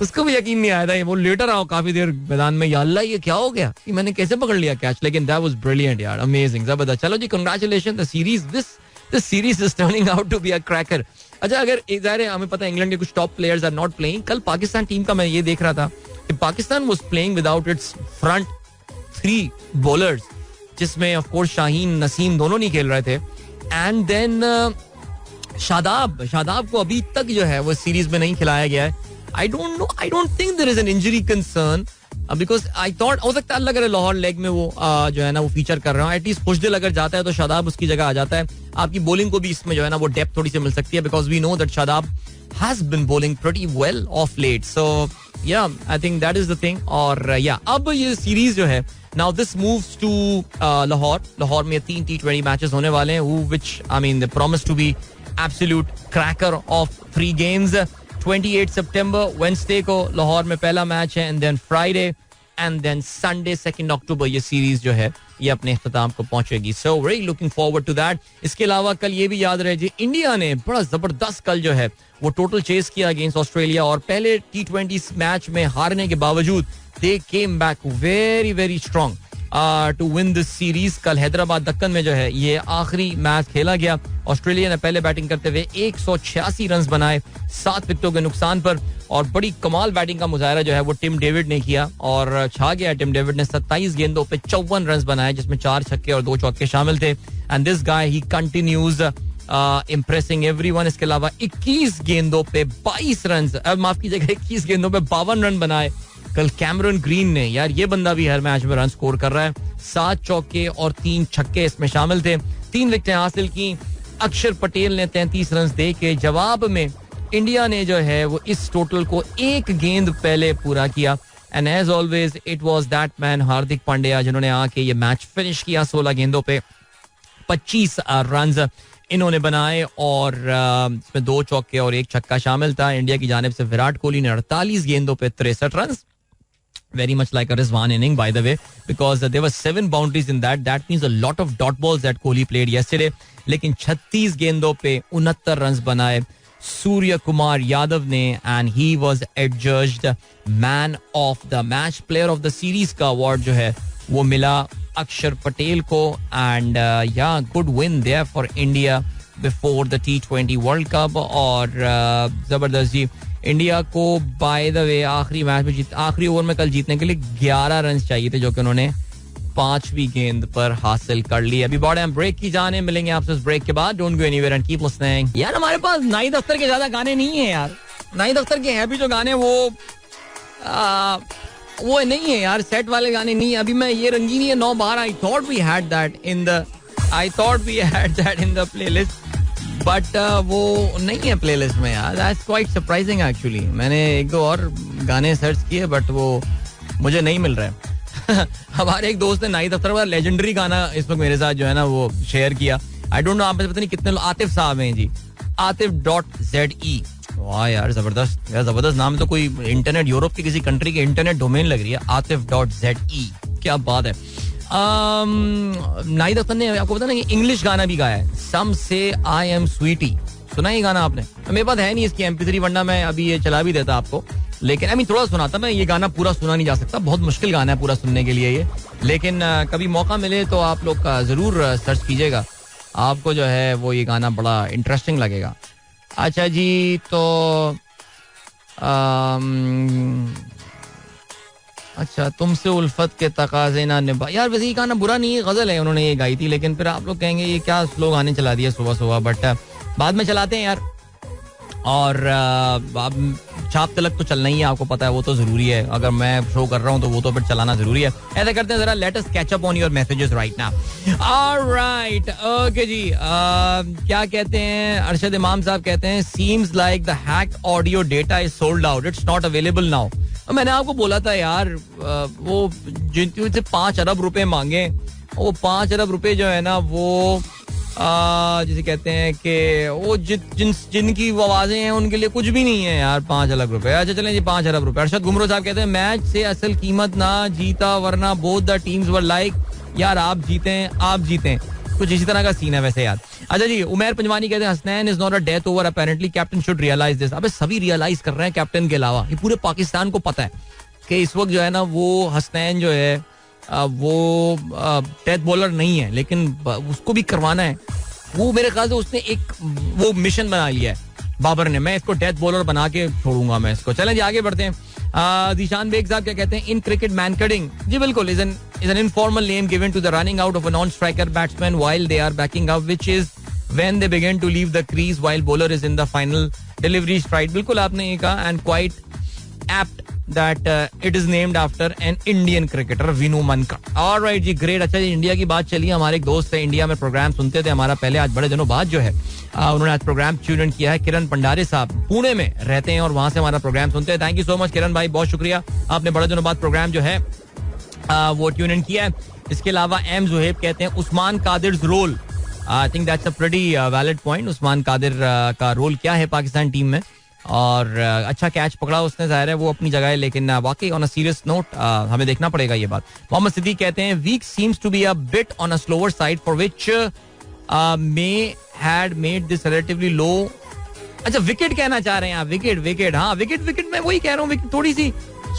A: उसको भी यकीन नहीं आया था. वो लेटर आओ काफी देर मैदान में, या अल्लाह ये क्या हो गया, कि मैंने कैसे पकड़ लिया कैच. लेकिन दैट वाज ब्रिलियंट यार, अमेजिंग, जबरदस्त. चलो जी, congratulation, the series is turning out to be a cracker. अच्छा, अगर ज़ाहिर है हमें पता है इंग्लैंड के कुछ top players are not playing. कल पाकिस्तान टीम का मैं ये देख रहा था कि Pakistan was playing without its front 3 bowlers, जिसमें ऑफ कोर्स शाहीन नसीम दोनों नहीं खेल रहे थे. एंड देन शादाब को अभी तक जो है वो सीरीज में नहीं खिलाया गया है. I don't know, I don't think there is an injury concern because I thought हो सकता है अल्लाह करे लाहौर लेग में वो जो है ना वो फीचर कर रहा है. एटलीस्ट खुशदिल अगर जाता है तो शादाब उसकी जगह आ जाता है. आपकी बॉलिंग को भी इसमें जो है ना वो डेप्थ थोड़ी सी मिल सकती है because we know that Shadab has been bowling pretty well of late. So yeah, I think that is the thing. और अब ये सीरीज जो है now this moves to Lahore में 3 T20 मैचेस होने वाले हैं which I mean they promise to be absolute cracker of 3 games. 28 September Wednesday को लाहौर में पहला मैच है, and then Friday and then Sunday 2 October ये सीरीज जो है ये अपने इख्तिताम को पहुंचेगी. So really looking forward to that. इसके अलावा कल ये भी याद रहे जी, इंडिया ने बड़ा जबरदस्त कल जो है वो टोटल चेस किया अगेंस्ट ऑस्ट्रेलिया. और पहले T20 मैच में हारने के बावजूद they came back very very strong. To win this series. कल हैदराबाद दक्कन में जो है ये आखिरी मैच खेला गया. ऑस्ट्रेलिया ने पहले बैटिंग करते हुए 186 रन बनाए 7 विकेटों के नुकसान पर, और बड़ी कमाल बैटिंग का मुजाहरा जो है वो टिम डेविड ने किया और छा गया. टिम डेविड ने 27 गेंदों पे 54 रन बनाए, जिसमें 4 छक्के और 2 चौके शामिल थे. And this guy he continues impressing everyone. इसके अलावा 21 गेंदों पे 22 रन, माफ कीजिएगा 21 गेंदों पे 52 रन बनाए कल कैमरन ग्रीन ने. यार ये बंदा भी हर मैच में रन स्कोर कर रहा है. 7 चौके और 3 छक्के इसमें शामिल थे. 3 विकेटें हासिल की. अक्षर पटेल ने 33 रन दे के जवाब में इंडिया ने जो है वो इस टोटल को 1 गेंद पहले पूरा किया. And as always it was that man Hardik Pandya जिन्होंने आके ये मैच फिनिश किया. 16 गेंदों पे 25 रन इन्होंने बनाए और इसमें 2 चौके और 1 छक्का शामिल था. इंडिया की जानिब से विराट कोहली ने 48 गेंदों पे 63 run. Very much like a Rizwan inning, by the way, because there were 7 boundaries in that. That means a lot of dot balls that Kohli played yesterday. लेकिन 36 गेंदों पे 69 रन बनाए सूर्य कुमार यादव ने, and he was adjudged man of the match. Player of the series का award जो है वो मिला अक्षर पटेल को. And yeah, good win there for India before the T20 World Cup. और जबरदस्त जी. इंडिया को बाय द वे आखिरी मैच में आखिरी ओवर में कल जीतने के लिए 11 रन चाहिए थे, जो कि उन्होंने 5वीं गेंद पर हासिल कर ली. अभी बॉर्ड एंड ब्रेक की जाने, मिलेंगे आपसे इस ब्रेक के बाद. Don't go anywhere and keep listening. यार हमारे पास नाहिद अख्तर के ज्यादा गाने नहीं है यार. नाहिद अख्तर के हैं भी जो गाने वो नहीं है यार. सेट वाले गाने नहीं है. अभी मैं ये रंगीनी है 9 बार I thought we had that in the playlist, but वो नहीं है प्लेलिस्ट में यार. That's quite surprising actually. मैंने 1-2 और गाने सर्च किए बट वो मुझे नहीं मिल रहा है. हमारे एक दोस्त ने नाहिद अख्तर का लेजेंडरी गाना इस वक्त मेरे साथ जो है ना वो शेयर किया. आई डोंट नो आप पता नहीं कितने लोग. आतिफ साहब हैं जी, atif.ze. वाह यार जबरदस्त नाम. तो कोई इंटरनेट यूरोप की किसी कंट्री के इंटरनेट डोमेन लग रही है. atif.ze, क्या बात है. नाहिद अख्तर ने आपको पता ना इंग्लिश गाना भी गाया है. सम से आई एम स्वीटी. सुना ये गाना आपने? मेरे पास है नहीं इसकी MP3, वरना मैं अभी ये चला भी देता आपको. लेकिन अभी थोड़ा सुनाता. मैं ये गाना पूरा सुना नहीं जा सकता, बहुत मुश्किल गाना है पूरा सुनने के लिए ये. लेकिन कभी मौका मिले तो आप लोग का जरूर सर्च कीजिएगा. आपको जो है वो ये गाना बड़ा इंटरेस्टिंग लगेगा. अच्छा जी, तो अच्छा तुमसे उल्फत के तकाजे ना निभा. यार वैसे ये गाना बुरा नहीं है, गजल है, उन्होंने ये गाई थी. लेकिन फिर आप लोग कहेंगे ये क्या स्लो गाने चला दिया सुबह सुबह, बट बाद में चलाते हैं यार. और छाप तलक तो चलना ही है, आपको पता है वो तो जरूरी है. अगर मैं शो कर रहा हूँ तो वो तो फिर चलाना जरूरी है. ऐसा करते हैं, जरा let us catch up on your messages right now. Alright, okay जी. क्या कहते हैं अरशद इमाम साहब, कहते हैं seems like the hack audio data is sold out, it's not available now. मैंने आपको बोला था यार, वो जिनसे 5 अरब रुपए मांगे, वो 5 अरब रुपए जो है ना वो जिसे कहते हैं कि वो जिनकी वो आवाजें हैं उनके लिए कुछ भी नहीं है यार 5 अरब रुपए. अच्छा चलें जी, 5 अरब रुपए. अरशद गुमरो साहब कहते हैं मैच से असल कीमत ना जीता, वरना both the teams were like यार आप जीते. कुछ इसी तरह का सीन है वैसे यार. अच्छा जी, उमैर पंजवानी कहते हैं Hasnain is not a death over, apparently captain should realise this. अबे सभी रियलाइज कर रहे हैं कैप्टन के अलावा. ये पूरे पाकिस्तान को पता है कि इस वक्त जो है ना वो हसनैन जो है वो डेथ बॉलर नहीं है, लेकिन उसको भी करवाना है. वो मेरे ख्याल से उसने एक वो मिशन बना लिया है बाबर ने, मैं इसको डेथ बॉलर बना के छोड़ूंगा मैं इसको. चलें जी आगे बढ़ते हैं. दिशान बेग साहब क्या कहते हैं, इन क्रिकेट मैनकडिंग. जी बिल्कुल, is an informal name given to the running out of a non striker batsman while they are backing up, which is when they begin to leave the crease while bowler is in the final delivery strike. बिल्कुल आपने ये कहा, and quite apt that it is named after an Indian cricketer Vinu Mankad. All right ji, great. अच्छा जी, India की बात चली. हमारे एक दोस्त है, इंडिया में प्रोग्राम सुनते थे हमारा पहले, आज बड़े दिनों बाद जो है उन्होंने आज प्रोग्राम ट्यून इन किया है. किरण भंडारे साहब पुणे में रहते हैं और वहां से हमारा प्रोग्राम सुनते हैं. थैंक यू सो मच किरण भाई, बहुत शुक्रिया, आपने बड़े दिनों बाद प्रोग्राम जो है वो ट्यून इन किया है. इसके अलावा एम जुहेब कहते हैं Usman Qadir role. I think that's a pretty valid point. Usman Qadir का रोल क्या है पाकिस्तान टीम में, और अच्छा कैच पकड़ा उसने, जाहिर है वो अपनी जगह है, लेकिन वाकई ऑन अ सीरियस नोट हमें देखना पड़ेगा ये बात. मोहम्मद सिद्दीक कहते हैं week seems to be a bit on a slower side for which may had made this relatively low. अच्छा विकेट कहना चाह रहे हैं आप, विकेट. हाँ विकेट मैं वही कह रहा हूँ, थोड़ी सी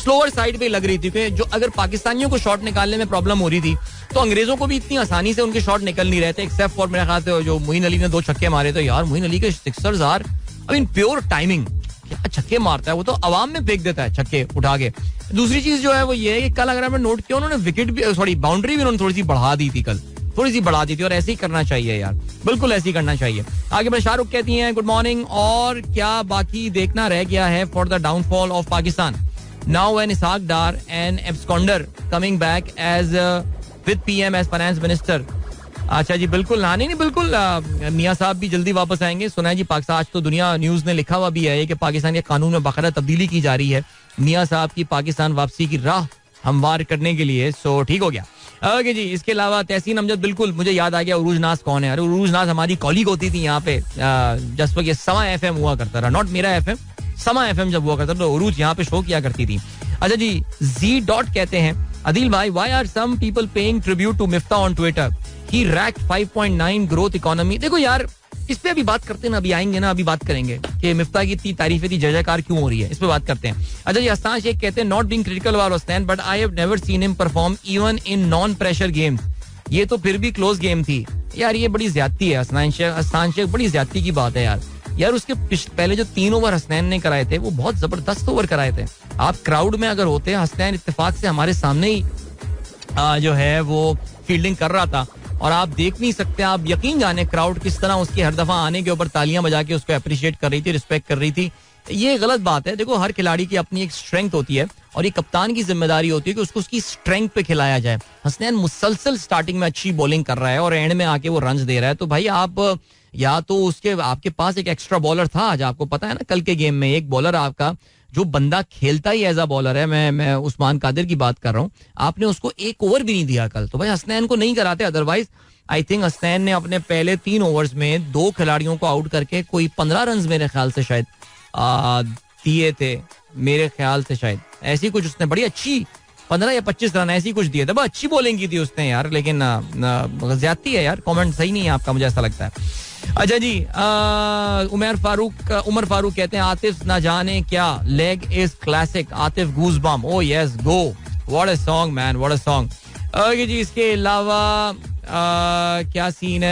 A: स्लोअर साइड पे लग रही थी कि जो अगर पाकिस्तानियों को शॉट निकालने में प्रॉब्लम हो रही थी तो अंग्रेजों को भी इतनी आसानी से उनके शॉट निकल नहीं रहे थे, एक्सेप्ट फॉर मेरे ख्याल से जो मोइन अली ने 2 छक्के मारे थे. यार मोइन अली के Sixers are I mean pure timing. क्या छक्के मारता है वो, तो अवाम में फेंक देता है छक्के उठा के. दूसरी चीज जो है वो ये है कि कल अगर आपने नोट किया उन्होंने विकेट भी सॉरी बाउंड्री भी उन्होंने थोड़ी सी बढ़ा दी थी कल, थोड़ी सी बढ़ा दी थी. और ऐसे ही करना चाहिए यार, बिल्कुल ऐसे ही करना चाहिए. आगे बढ़े शाहरुख कहती हैं गुड मॉर्निंग. और क्या बाकी देखना रह गया है for the downfall of Pakistan. Now an Ishaq Dar and absconder coming back as with PM as finance minister. अच्छा जी बिल्कुल. हाँ नहीं बिल्कुल मियां साहब भी जल्दी वापस आएंगे. सुना है जी पाकिस्तान, आज तो दुनिया न्यूज ने लिखा हुआ भी है कि पाकिस्तान के कानून में बाकायदा तब्दीली की जा रही है मियां साहब की पाकिस्तान वापसी की राह हमवार करने के लिए. सो ठीक हो गया. ओके जी. इसके अलावा तहसीन अमजद, बिल्कुल मुझे याद आ गया उरूज नाज कौन है. अरे उरूज नाज हमारी कॉलीग होती थी यहाँ पे जस्ट ये समा एफएम हुआ करता था, नॉट मेरा एफएम, समा एफएम जब हुआ करता था तो उरूज यहाँ पे शो किया करती थी. अच्छा जी जी डॉट कहते हैं अदिल भाई why are some people paying tribute to Miftah on Twitter, he racked 5.9 growth economy. देखो यार इस पे अभी बात करते हैं ना, अभी आएंगे ना, अभी बात करेंगे कि मिफ्ता की इतनी तारीफें, इतनी जयकार क्यों हो रही है, इस पे बात करते हैं. अच्छा जी हसन शेख कहते हैं not being critical of Hasan but I have never seen him perform even in non pressure games. ये तो फिर भी क्लोज गेम थी यार, ये बड़ी ज्यादती है हसन शेख, बड़ी ज्यादती की बात है यार. यार उसके पहले जो 3 ओवर हसनैन ने कराए थे वो बहुत जबरदस्त ओवर कराए थे. आप क्राउड में अगर होते, हसनैन इत्तेफाक से हमारे सामने ही जो है वो फील्डिंग कर रहा था और आप देख नहीं सकते, आप यकीन जाने क्राउड किस तरह उसकी हर दफा आने के ऊपर तालियां बजा के उसको अप्रिशिएट कर रही थी, रिस्पेक्ट कर रही थी. ये गलत बात है. देखो हर खिलाड़ी की अपनी एक स्ट्रेंथ होती है और ये कप्तान की जिम्मेदारी होती है कि उसको उसकी स्ट्रेंथ पे खिलाया जाए. हसनैन मुसलसल स्टार्टिंग में अच्छी बॉलिंग कर रहा है और एंड में आके वो रन्स दे रहा है, तो भाई आप या तो उसके आपके पास एक एक्स्ट्रा बॉलर था आज, आपको पता है ना कल के गेम में एक बॉलर आपका जो बंदा खेलता ही एज अ बॉलर है, मैं उस्मान कादिर की बात कर रहा हूँ, आपने उसको 1 ओवर भी नहीं दिया कल, तो भाई हसनैन को नहीं कराते. अदरवाइज आई थिंक हसनैन ने अपने पहले 3 ओवर्स में 2 खिलाड़ियों को आउट करके कोई 15 रन मेरे ख्याल से शायद दिए थे, मेरे ख्याल से शायद ऐसी कुछ उसने बड़ी अच्छी 15 या 25 रन ऐसी कुछ दिए थे. बहुत अच्छी बॉलिंग की थी उसने यार, लेकिन ज्यादती है यार. कमेंट सही नहीं है आपका, मुझे ऐसा लगता है. अच्छा जी उमर फारूक कहते हैं आतिफ ना जाने क्या leg is classic, Atif goosebump. Oh yes go, what a song man, what a song. Okay जी इसके अलावा क्या सीन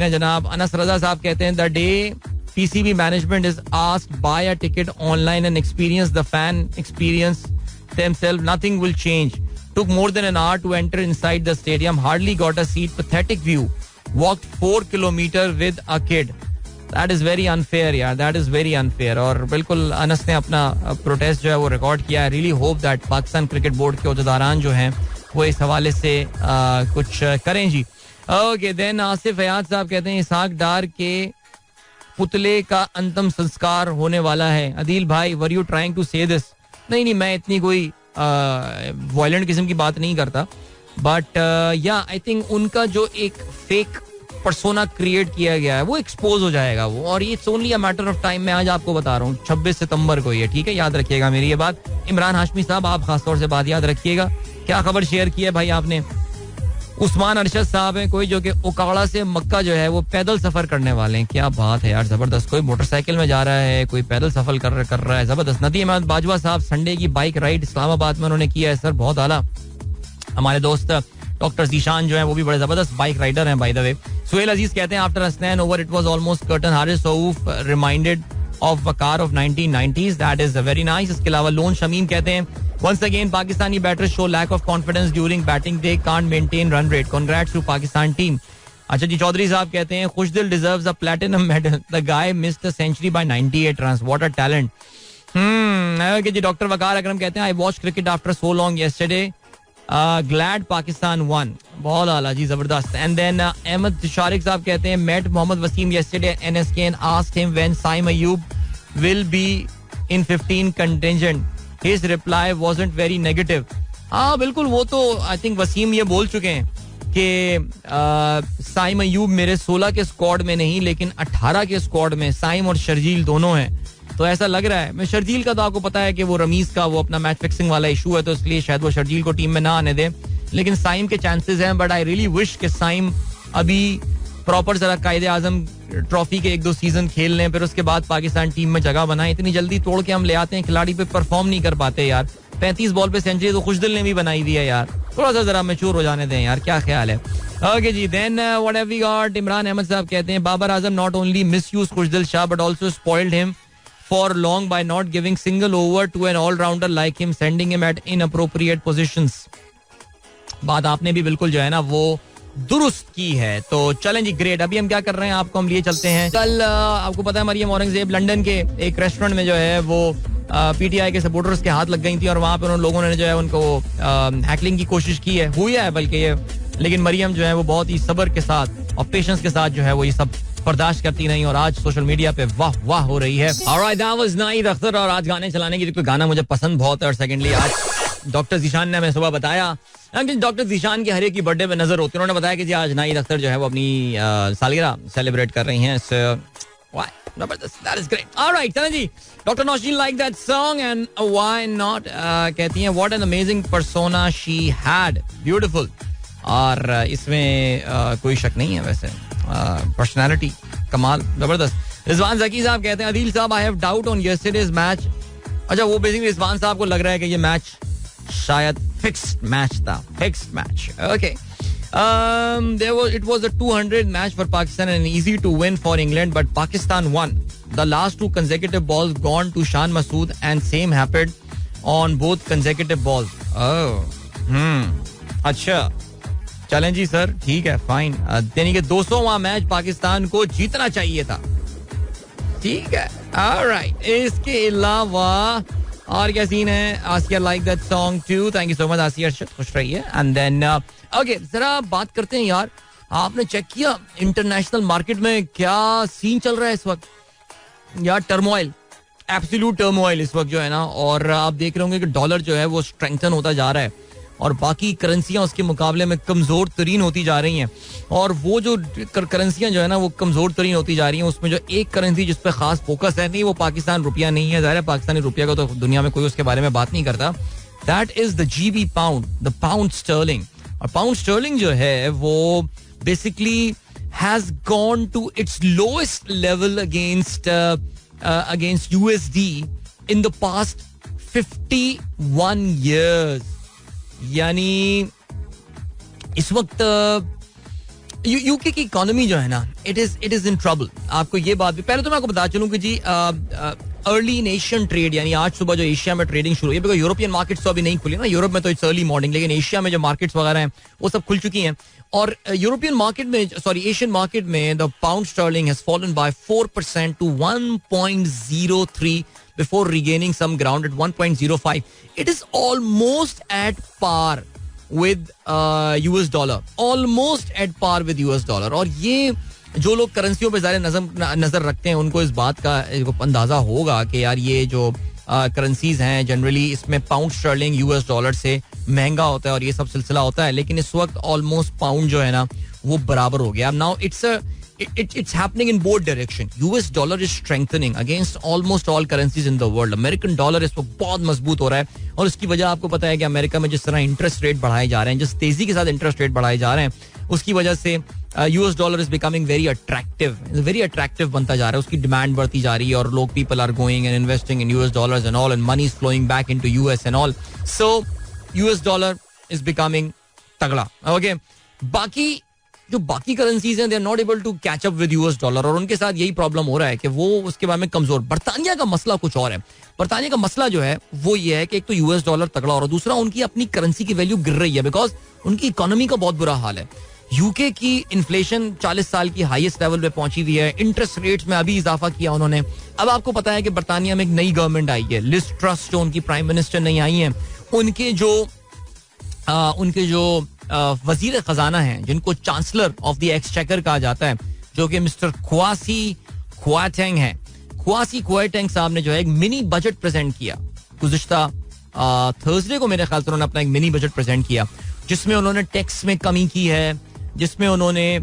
A: है जनाब. अनस रजा साहब कहते हैं the day PCB management is asked buy a ticket online and experience the fan experience themselves, nothing will change. Took more than an hour to enter inside the stadium, hardly got a seat, pathetic view, walked 4 kilometers with a kid. That is very unfair यार, that is very unfair. और बिल्कुल अनस ने अपना protest जो है वो record किया है. Really hope that Pakistan cricket board के उहदेदारान जो हैं वो इस हवाले से कुछ करें जी. ओके देन आसिफ हयात साहब कहते हैं इसाक डार के पुतले का अंतिम संस्कार होने वाला है. अदील भाई वर यू ट्राइंग टू से दिस. नहीं मैं इतनी कोई वायलेंट किस्म की बात नहीं करता, बट या आई थिंक उनका जो एक फेक पर्सोना क्रिएट किया गया है वो एक्सपोज हो जाएगा वो, और ये it's only a matter of time. मैं आज आपको बता रहा हूँ 26 सितंबर को ये, ठीक है, याद रखिएगा मेरी ये बात. इमरान हाशमी साहब आप खासतौर से बात याद रखिएगा. क्या खबर शेयर की है भाई आपने. उस्मान अरशद साहब हैं कोई जो कि उकाड़ा से मक्का जो है वो पैदल सफर करने वाले हैं. क्या बात है यार, जबरदस्त. कोई मोटरसाइकिल में जा रहा है, कोई पैदल सफर कर रहा है, जबरदस्त. नदीम अहमद बाजवा साहब संडे की बाइक राइड इस्लामाबाद में उन्होंने किया है सर, बहुत आला. हमारे दोस्त डॉक्टर जीशान जो है वो भी बड़े जबरदस्त बाइक राइडर हैं बाय द वे. सुहेल अजीज कहते हैं after Hasnain over it was almost curtain. Haris Rauf reminded of a car of 1990s, that is very nice. इसके अलावा लोन शमीम कहते हैं once again Pakistani batters show lack of confidence during batting, they can't maintain run rate, congrats to Pakistan team. अच्छा जी चौधरी साहब कहते हैं खुशदिल deserves a platinum medal, the guy missed the century by 98 runs, what a talent. Okay जी doctor Waqar Akram कहते हैं I watched cricket after so long yesterday, glad Pakistan won. बहुत आला जी, जबरदस्त. And then अहमद शारिक साहब कहते हैं met Mohammad Wasim yesterday at NSK and asked him when Saim Ayub will be in 15 contingent. His reply wasn't very negative. हाँ बिल्कुल, वो तो आई थिंक वसीम ये बोल चुके हैं कि साइम अयूब मेरे 16 के स्क्वाड में नहीं लेकिन 18 के स्क्वाड में साइम और शर्जील दोनों हैं. तो ऐसा लग रहा है. मैं शर्जील का तो आपको पता है कि वो रमीज का वो अपना मैच फिक्सिंग वाला इशू है, तो इसलिए शायद वो शर्जील को टीम में ना आने दे, लेकिन साइम के चांसेस हैं. बट आई रियली विश कि साइम अभी प्रॉपर जरा कायदे आजम ट्रॉफी के 1-2 सीजन खेल लें, फिर उसके बाद पाकिस्तान टीम में जगह बनाए. इतनी जल्दी तोड़ के हम ले आते हैं खिलाड़ी पे परफॉर्म नहीं कर पाते यार. 35 बॉल पे सेंचुरी तो खुशदिल ने भी बनाई दी है यार. थोड़ा सा जरा मैच्योर हो जाने दें यार, क्या ख्याल है. ओके जी, then what have we got. Imran Ahmed sahab कहते हैं Babar Azam not only misuse Khushdil Shah but also spoiled him for long by not giving single over to an all-rounder like him, sending him at inappropriate positions. बात आपने भी बिल्कुल जो है ना वो दुरुस्त की है. तो चलें जी, ग्रेट. अभी हम क्या कर रहे हैं, आपको हम लिए चलते हैं. कल आपको पता है मरियम औरंगजेब लंदन के एक रेस्टोरेंट में जो है वो पीटीआई के सपोर्टर्स के हाथ लग गई थी और वहां पर उन लोगों ने जो है उनको हैकलिंग की कोशिश की है, हुई है बल्कि ये. लेकिन मरियम जो है वो बहुत ही सब्र के साथ और पेशेंस के साथ जो है वो ये सब बर्दाश्त करती नहीं और आज सोशल मीडिया पे वाह वाह हो रही है. Alright, that was नाइद Akhtar. और आज गाने चलाने की गाना मुझे पसंद बहुत है. और सेकेंडली आज डॉक्टर जीशान ने हमें सुबह बताया कि डॉक्टर जीशान की हर एक की बर्थडे पे नजर होती है. उन्होंने बताया कि जी आज नाइद अख्तर जो है वो अपनी सालगिरह सेलिब्रेट कर रही हैं. That is great. Alright, चलें जी. Doctor Nausheen like that song and why not कहती हैं what an amazing persona she had. Beautiful. और इसमें कोई शक नहीं है वैसे. पर्सनालिटी कमाल, जबरदस्त. रिजवान जकी साहब कहते हैं अदील साहब I have doubt on yesterday's match. अच्छा, वो बेसिकली रिजवान साहब को लग रहा है कि ये मैच शायद फिक्स्ड मैच था. Fixed match. Okay. It was a 200 match for Pakistan and easy to win for England, but Pakistan won. The last 2 consecutive balls gone to Shan Masood and same happened on both consecutive balls. Oh, अच्छा. चलें जी sir, ठीक है, fine. यानी कि 200वां match Pakistan को जीतना चाहिए था. ठीक है, ऑलराइट. इसके अलावा और क्या सीन है. Asiya like that song too. Thank you so much Asiya, खुश रहिए. एंड देन ओके, जरा बात करते हैं यार. आपने चेक किया इंटरनेशनल मार्केट में क्या सीन चल रहा है इस वक्त यार. टर्मोइल, एब्सोल्यूट टर्मोइल इस वक्त जो है ना. और आप देख रहे होंगे कि डॉलर जो है वो स्ट्रेंथन होता जा रहा है और बाकी करेंसियां उसके मुकाबले में कमजोर तरीन होती जा रही हैं. और वो जो करेंसियां जो है ना वो कमजोर तरीन होती जा रही हैं, उसमें जो एक करेंसी जिस पे खास फोकस है नहीं, वो पाकिस्तान रुपया नहीं है. ज़ाहिर है पाकिस्तानी रुपया को तो दुनिया में कोई उसके बारे में बात नहीं करता. That is the GB pound, the pound sterling. और पाउंड स्टर्लिंग जो है वो basically has gone to its lowest level against USD in the past 51 years. यानी इस वक्त यूके की इकोनॉमी जो है ना इट इज इन ट्रबल. आपको ये बात भी पहले तो मैं आपको बता चलूं कि जी अर्ली इन एशियन ट्रेड, यानी आज सुबह जो एशिया में ट्रेडिंग शुरू हुई, बिकॉज यूरोपियन मार्केट्स तो अभी नहीं खुली ना. यूरोप में तो इट्स अर्ली मॉर्निंग, लेकिन एशिया में जो मार्केट्स वगैरह हैं वो सब खुल चुकी हैं. और यूरोपियन मार्केट में, सॉरी एशियन मार्केट में the pound sterling has fallen by 4% to 1.03 before regaining some ground at 1.05. It is almost at par with US dollar. Almost at par with US dollar. और ये जो लोग करेंसियों पे ज़्यादा नजर रखते हैं उनको इस बात का अंदाजा होगा कि यार ये जो करेंसीज हैं जनरली इसमें पाउंड स्टर्लिंग यूएस डॉलर से महंगा होता है और ये सब सिलसिला होता है. लेकिन इस वक्त ऑलमोस्ट पाउंड जो है ना वो बराबर हो गया. Now it's happening in both direction. US dollar is strengthening against almost all currencies in the world. American dollar इस वक्त बहुत मजबूत हो रहा है और उसकी वजह आपको पता है कि अमेरिका में जिस तरह इंटरेस्ट रेट बढ़ाए जा रहे हैं, जिस तेजी के साथ इंटरेस्ट रेट बढ़ाए जा रहे हैं, उसकी वजह से US dollar is becoming very attractive बनता जा रहा है. उसकी डिमांड बढ़ती जा रही है और लोग people are going and investing in US dollars and all and money is flowing back into US and all. So US dollar is becoming तगड़ा. Okay, जो बाकी करेंसीज हैं they are not able to catch up with US dollar और उनके साथ यही problem हो रहा है कि वो उसके बारे में कमजोर. बर्तानिया का मसला कुछ और है. बर्तानिया का मसला जो है वो ये है कि एक तो यूएस डॉलर तगड़ा और दूसरा उनकी अपनी करेंसी की वैल्यू गिर रही है बिकॉज उनकी इकोनॉमी का बहुत बुरा हाल है. यूके की इन्फ्लेशन 40 साल की हाईएस्ट लेवल पे पहुंची हुई है. इंटरेस्ट रेट्स में अभी इजाफा किया उन्होंने. अब आपको पता है कि बर्तानिया में एक नई गवर्नमेंट आई है. लिज ट्रस जो उनकी प्राइम मिनिस्टर नहीं आई है, उनके जो वजीर खजाना हैं जिनको चांसलर ऑफ द एक्सचेकर कहा जाता है, जो कि मिस्टर ख्वासी क्वाटेंग हैं. ख्वासी क्वाटेंग साहब ने जो है एक मिनी बजट प्रेजेंट किया गुज़िश्ता थर्सडे को. मेरे ख्याल से उन्होंने अपना एक मिनी बजट प्रेजेंट किया जिसमें उन्होंने टैक्स में कमी की है, जिसमें उन्होंने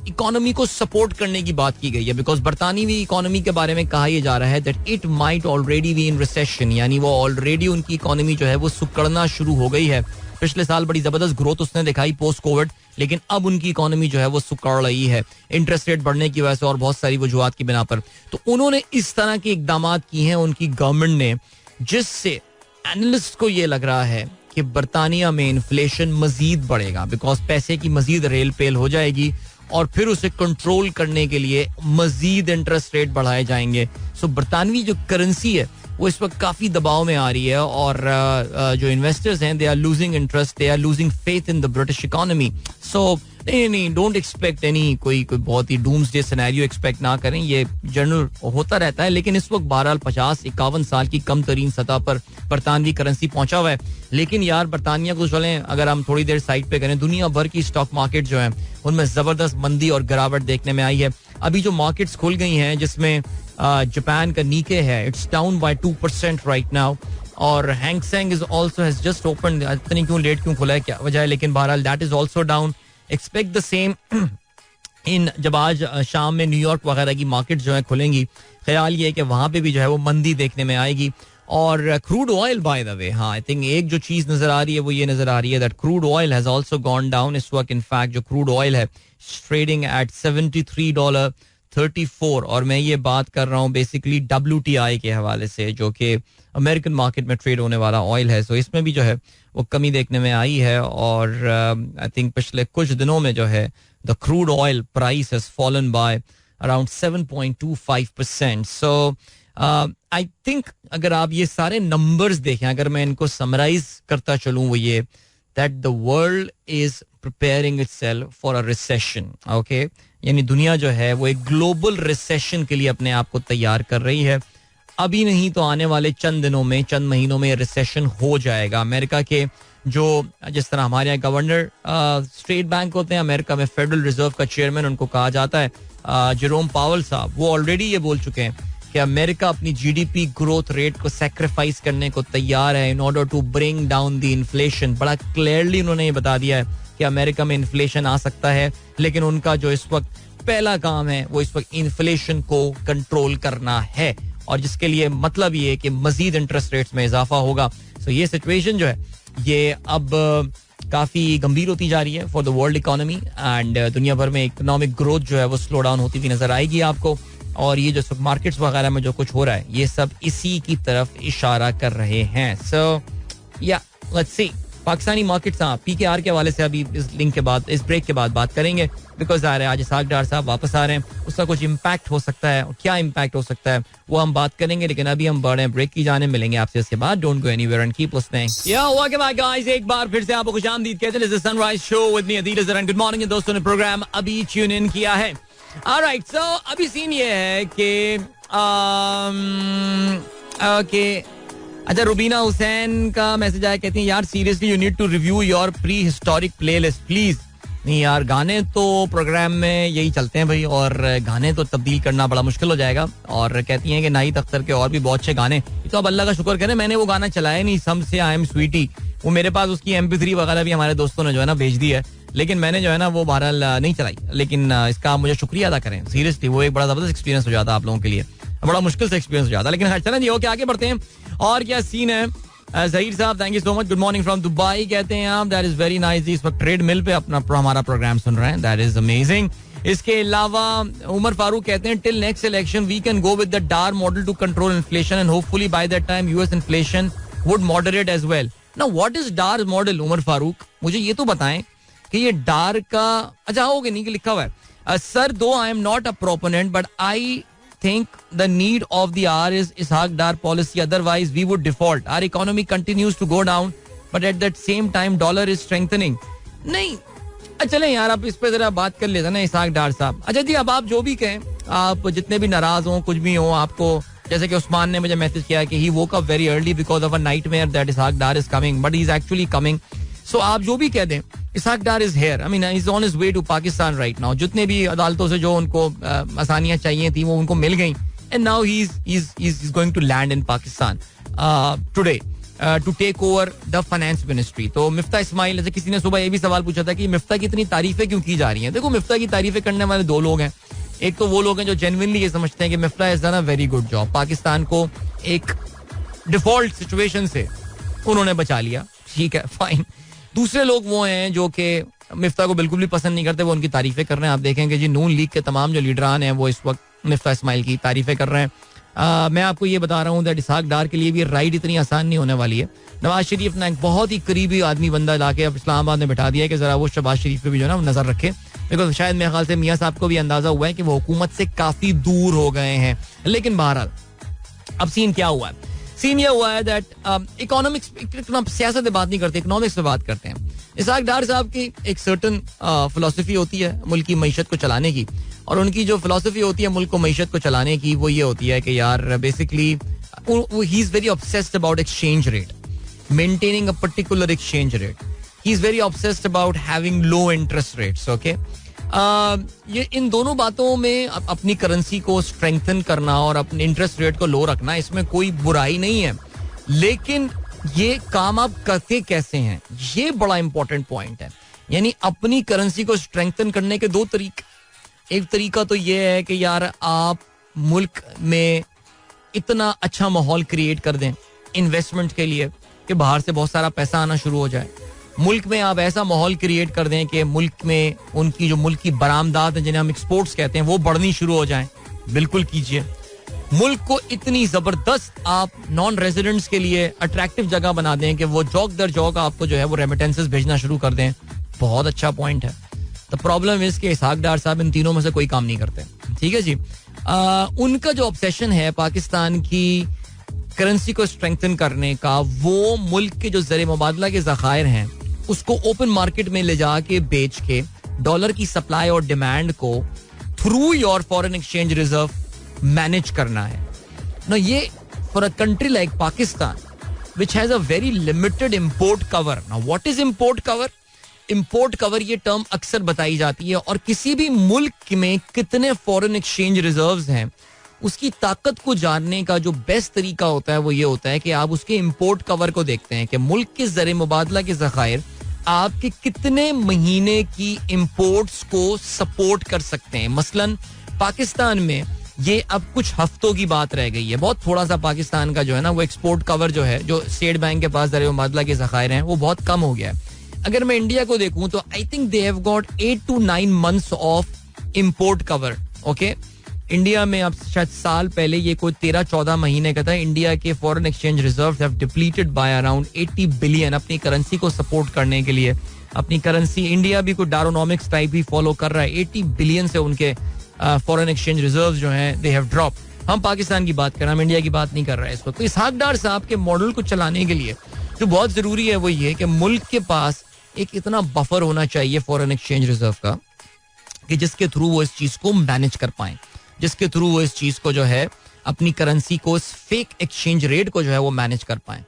A: इकोनॉमी को सपोर्ट करने की बात की गई है. बिकॉज बरतानवी इकोनॉमी के बारे में कहा यह जा रहा है that it might already be in recession, यानी वो ऑलरेडी उनकी इकोनॉमी जो है वो सुकड़ना शुरू हो गई है. पिछले साल बड़ी जबरदस्त ग्रोथ उसने दिखाई पोस्ट कोविड, लेकिन अब उनकी इकोनॉमी जो है वो सुकड़ रही है इंटरेस्ट रेट बढ़ने की वजह से और बहुत सारी वजूहात की बिना पर. तो उन्होंने इस तरह के इकदाम किए हैं उनकी गवर्नमेंट ने, जिससे एनालिस्ट को ये लग रहा है कि बरतानिया में इन्फ्लेशन मजीद बढ़ेगा, बिकॉज पैसे की मजीद रेल पेल हो जाएगी और फिर उसे कंट्रोल करने के लिए मजीद इंटरेस्ट रेट बढ़ाए जाएंगे. सो बरतानवी जो करेंसी है वो इस वक्त काफी दबाव में आ रही है और जो इन्वेस्टर्स हैं they are losing interest, they are losing faith in the British economy. So नहीं, डोंट एक्सपेक्ट एनी कोई बहुत ही डूम्सडे सिनेरियो एक्सपेक्ट ना करें, ये जनरल होता रहता है. लेकिन इस वक्त बहरहाल 50-51 साल की कम तरीन सतह पर बरतानवी करेंसी पहुंचा हुआ है. लेकिन यार बरतानिया को चलें अगर हम थोड़ी देर साइड पे करें, दुनिया भर की स्टॉक मार्केट जो है उनमें जबरदस्त मंदी और गिरावट देखने में आई है. अभी जो मार्केट्स खुल गई हैं जिसमें जापान का नीके है, it's down by 2% right now, और Hang Seng is also has just open, पता नहीं क्यों लेट क्यों खुला है, क्या वजह है, लेकिन बहरहाल that is also down. Expect the same in जब आज शाम में न्यूयॉर्क वगैरह की मार्केट जो है खुलेंगी, ख्याल ये है कि वहां पे भी जो है वो मंदी देखने में आएगी. और crude oil by the way, हाँ आई थिंक एक जो चीज नजर आ रही है वो ये नजर आ रही है that crude oil has also gone down. इस वक्त इनफैक्ट जो क्रूड ऑयल है ट्रेडिंग एट $73.34, और मैं ये बात कर रहा हूँ बेसिकली WTI के हवाले से, जो कि अमेरिकन मार्केट में ट्रेड होने वाला ऑयल है. सो इसमें भी जो है वो कमी देखने में आई है और आई थिंक पिछले कुछ दिनों में जो है the crude oil price has fallen by around 7.25%. So I think अगर आप ये सारे नंबर्स देखें, अगर मैं इनको समराइज करता चलूं, वो ये that the world is preparing itself for a recession. Okay, यानी दुनिया जो है वो एक ग्लोबल रिसेशन के लिए अपने आप को तैयार कर रही है. अभी नहीं तो आने वाले चंद दिनों में, चंद महीनों में रिसेशन हो जाएगा. अमेरिका के जो जिस तरह हमारे यहाँ गवर्नर स्टेट बैंक होते हैं, अमेरिका में फेडरल रिजर्व का चेयरमैन उनको कहा जाता है, जेरोम पावल साहब, वो ऑलरेडी ये बोल चुके हैं कि अमेरिका अपनी GDP ग्रोथ रेट को सैक्रिफाइस करने को तैयार है in order to bring down the inflation. बड़ा क्लियरली उन्होंने ये बता दिया है कि अमेरिका में इन्फ्लेशन आ सकता है, लेकिन उनका जो इस वक्त पहला काम है वो इस वक्त इन्फ्लेशन को कंट्रोल करना है, और जिसके लिए मतलब ये है कि मजीद इंटरेस्ट रेट्स में इजाफा होगा. सो ये सिचुएशन जो है ये अब काफी गंभीर होती जा रही है for the world economy, and दुनिया भर में इकोनॉमिक ग्रोथ जो है वो स्लो डाउन होती हुई नजर आएगी आपको. और ये जो सब मार्केट्स वगैरह में जो कुछ हो रहा है ये सब इसी की तरफ इशारा कर रहे हैं. सो या लेट्स सी पाकिस्तानी मार्केट्स, हाँ PKR के हवाले से अभी इस लिंक के बाद, इस ब्रेक के बाद बात करेंगे, बिकॉज आज इसहाक डार साहब वापस आ रहे हैं, उसका कुछ इम्पैक्ट हो सकता है, और क्या इम्पैक्ट हो सकता है वो हम बात करेंगे. लेकिन अभी हम बढ़े ब्रेक की जाने, मिलेंगे आपसे इसके बाद. Don't go anywhere and keep listening. या वेलकम बैक गाइस, एक बार फिर से आपको खुशामदीद कहते हैं. This is sunrise show with me Adeel Azhar, and good morning. दोस्तों ने प्रोग्राम अभी ट्यून इन किया है. ऑलराइट, सो अभी सीन ये है कि ओके, अच्छा रुबीना हुसैन का मैसेज आया, कहती हैं यार seriously you need to review your pre historic playlist please. नहीं यार, गाने तो प्रोग्राम में यही चलते हैं भाई, और गाने तो तब्दील करना बड़ा मुश्किल हो जाएगा. और कहती हैं कि नाहिद अख्तर के और भी बहुत अच्छे गाने, तो अब अल्लाह का शुक्र करें मैंने वो गाना चलाया नहीं, सम से आई एम स्वीटी, वो मेरे पास उसकी MP3 वगैरह भी हमारे दोस्तों ने जो है ना भेज दी है, लेकिन मैंने जो है ना वो बहरहाल नहीं चलाई. लेकिन इसका आप मुझे शुक्रिया अदा करें, सीरियसली वो एक बड़ा जबरदस्त एक्सपीरियंस हो जाता आप लोगों के लिए, बड़ा मुश्किल से एक्सपीरियंस हो जाता. लेकिन चलें जी, ओके आगे बढ़ते हैं. और क्या सीन है Zaheer sahab, thank you so much, good morning from Dubai कहते हैं आप, दैट इज वेरी नाइस. इस वक्त ट्रेड मिल पे अपना हमारा प्रोग्राम सुन रहे हैं, दैट इज अमेजिंग. इसके अलावा उमर फारूक कहते हैं till next election we can go with the Dar model to control inflation and hopefully by that time US inflation would moderate as well. Now what is Dar model Umar Farooq, मुझे ये तो बताएं कि ये डार का, अच्छा हो गया नहीं कि लिखा हुआ है सर, दो I am not a proponent but I think the need of the hour is Ishaq Dar policy, otherwise we would default. Our economy continues to go down but at that same time dollar is strengthening. नहीं चलें यार, आप इस पे जरा बात कर लेते ना इसहाक डार साहब. अच्छा जी, अब आप जो भी कहें, आप जितने भी नाराज हो, कुछ भी हो, आपको जैसे कि उस्मान ने मुझे मैसेज किया कि he woke up very early because of a nightmare that Ishaq Dar is coming but he is actually coming. So आप जो भी कह दें, Ishaq Dar is here, I mean he is on his way to Pakistan right now. जितने भी अदालतों से जो उनको आसानियां चाहिए थी वो उनको मिल गई, and now he is going to land in Pakistan today to take over the finance ministry. तो मिफ्ता इस्माइल, जैसे किसी ने सुबह ये भी सवाल पूछा था कि मिफ्ता की इतनी तारीफें क्यों की जा रही हैं. देखो, मिफ्ता की तारीफें करने वाले दो लोग हैं. एक तो वो लोग हैं जो जेन्युइनली ये समझते हैं कि Miftah has done a very good job, Pakistan को एक डिफॉल्ट सिचुएशन से उन्होंने बचा लिया, ठीक है फाइन. दूसरे लोग वो हैं जो कि मिफ्ता को बिल्कुल भी पसंद नहीं करते, वो उनकी तारीफें कर रहे हैं. आप देखेंगे जी नून लीग के तमाम जो लीडरान हैं वो इस वक्त मिफ्ता इस्माइल की तारीफें कर रहे हैं. मैं आपको ये बता रहा हूँ दैट इसहाक डार के लिए भी राइड इतनी आसान नहीं होने वाली है. नवाज शरीफ ने एक बहुत ही करीबी आदमी बंदा लाके अब इस्लामाबाद में बैठा दिया है कि जरा वो शहबाज शरीफ पे भी जो है ना नजर रखे, बिकॉज शायद मेरे ख्याल से मियाँ साहब को भी अंदाजा हुआ है कि वो हुकूमत से काफी दूर हो गए हैं. लेकिन बहरहाल अब सीन क्या हुआ है? सीन ये हुआ है दैट इकोनॉमिक्स, सियासत पे बात नहीं करते, इकोनॉमिक्स पे बात करते हैं. इसहाक डार साहब की एक सर्टन फिलोसफी होती है मुल्क की मईशत को चलाने की, और उनकी जो फिलोसफी होती है मुल्क को मईशत को चलाने की वो ये होती है कि यार basically he is very obsessed about exchange rate, maintaining a particular exchange rate. He is very obsessed about having low interest rates. Okay, ये इन दोनों बातों में अपनी करेंसी को स्ट्रेंथन करना और अपने इंटरेस्ट रेट को लो रखना, इसमें कोई बुराई नहीं है. लेकिन ये काम आप करते कैसे हैं, ये बड़ा इंपॉर्टेंट पॉइंट है. यानी अपनी करेंसी को स्ट्रेंथन करने के दो तरीके. एक तरीका तो ये है कि यार आप मुल्क में इतना अच्छा माहौल क्रिएट कर दें इन्वेस्टमेंट के लिए कि बाहर से बहुत सारा पैसा आना शुरू हो जाए. मुल्क में आप ऐसा माहौल क्रिएट कर दें कि मुल्क में उनकी जो मुल्क की बरामदात है जिन्हें हम एक्सपोर्ट्स कहते हैं वो बढ़नी शुरू हो जाएं. बिल्कुल कीजिए. मुल्क को इतनी जबरदस्त आप नॉन रेजिडेंट्स के लिए अट्रैक्टिव जगह बना दें कि वो जौक दर जौक आपको जो है वो रेमिटेंसेस भेजना शुरू कर दें. बहुत अच्छा पॉइंट है. द प्रॉब्लम इज कि इसहाक डार साहब इन तीनों में से कोई काम नहीं करते. ठीक है जी. उनका जो ऑब्सेशन है पाकिस्तान की करेंसी को स्ट्रेंथन करने का, वो मुल्क के जो ज़र मुबादला के ज़खायर हैं उसको ओपन मार्केट में ले जाके बेच के डॉलर की सप्लाई और डिमांड को through your foreign exchange reserve manage करना है ना. ये for a country like Pakistan which has a very limited import cover. Now what is import cover? Import cover ये टर्म अक्सर बताई जाती है, और किसी भी मुल्क में कितने फॉरेन एक्सचेंज रिजर्व्स हैं उसकी ताकत को जानने का जो बेस्ट तरीका होता है वो ये होता है कि आप उसके इंपोर्ट कवर को देखते हैं कि मुल्क के ज़र मुबादला के ज़खायर आपके कितने महीने की इंपोर्ट्स को सपोर्ट कर सकते हैं. मसलन पाकिस्तान में ये अब कुछ हफ्तों की बात रह गई है. बहुत थोड़ा सा पाकिस्तान का जो है ना वो एक्सपोर्ट कवर जो है, जो स्टेट बैंक के पास ज़र मुबादला के ज़खायर हैं, वो बहुत कम हो गया है. अगर मैं इंडिया को देखूं तो I think they have got 8 to 9 months of import cover. Okay, India में अब शायद साल पहले ये कोई 13-14 महीने का था. इंडिया के foreign exchange reserves have depleted by around 80 billion अपनी करेंसी को सपोर्ट करने के लिए. अपनी करेंसी इंडिया भी कोई डारोनॉमिक्स टाइप ही फॉलो कर रहा है. 80 बिलियन से उनके फॉरेन एक्सचेंज रिजर्व्स जो हैं दे हैव ड्रॉप. हम पाकिस्तान की बात कर रहे हैं, हम इंडिया की बात नहीं कर रहे हैं इस वक्त. तो इसहाक डार साहब के मॉडल को चलाने के लिए जो बहुत जरूरी है वो ये कि मुल्क के पास एक इतना बफर होना चाहिए फॉरेन एक्सचेंज रिजर्व का कि जिसके थ्रू वो इस चीज को मैनेज कर पाए, जिसके थ्रू वो इस चीज को जो है अपनी करेंसी को, इस फेक एक्सचेंज रेट को जो है वो मैनेज कर पाए.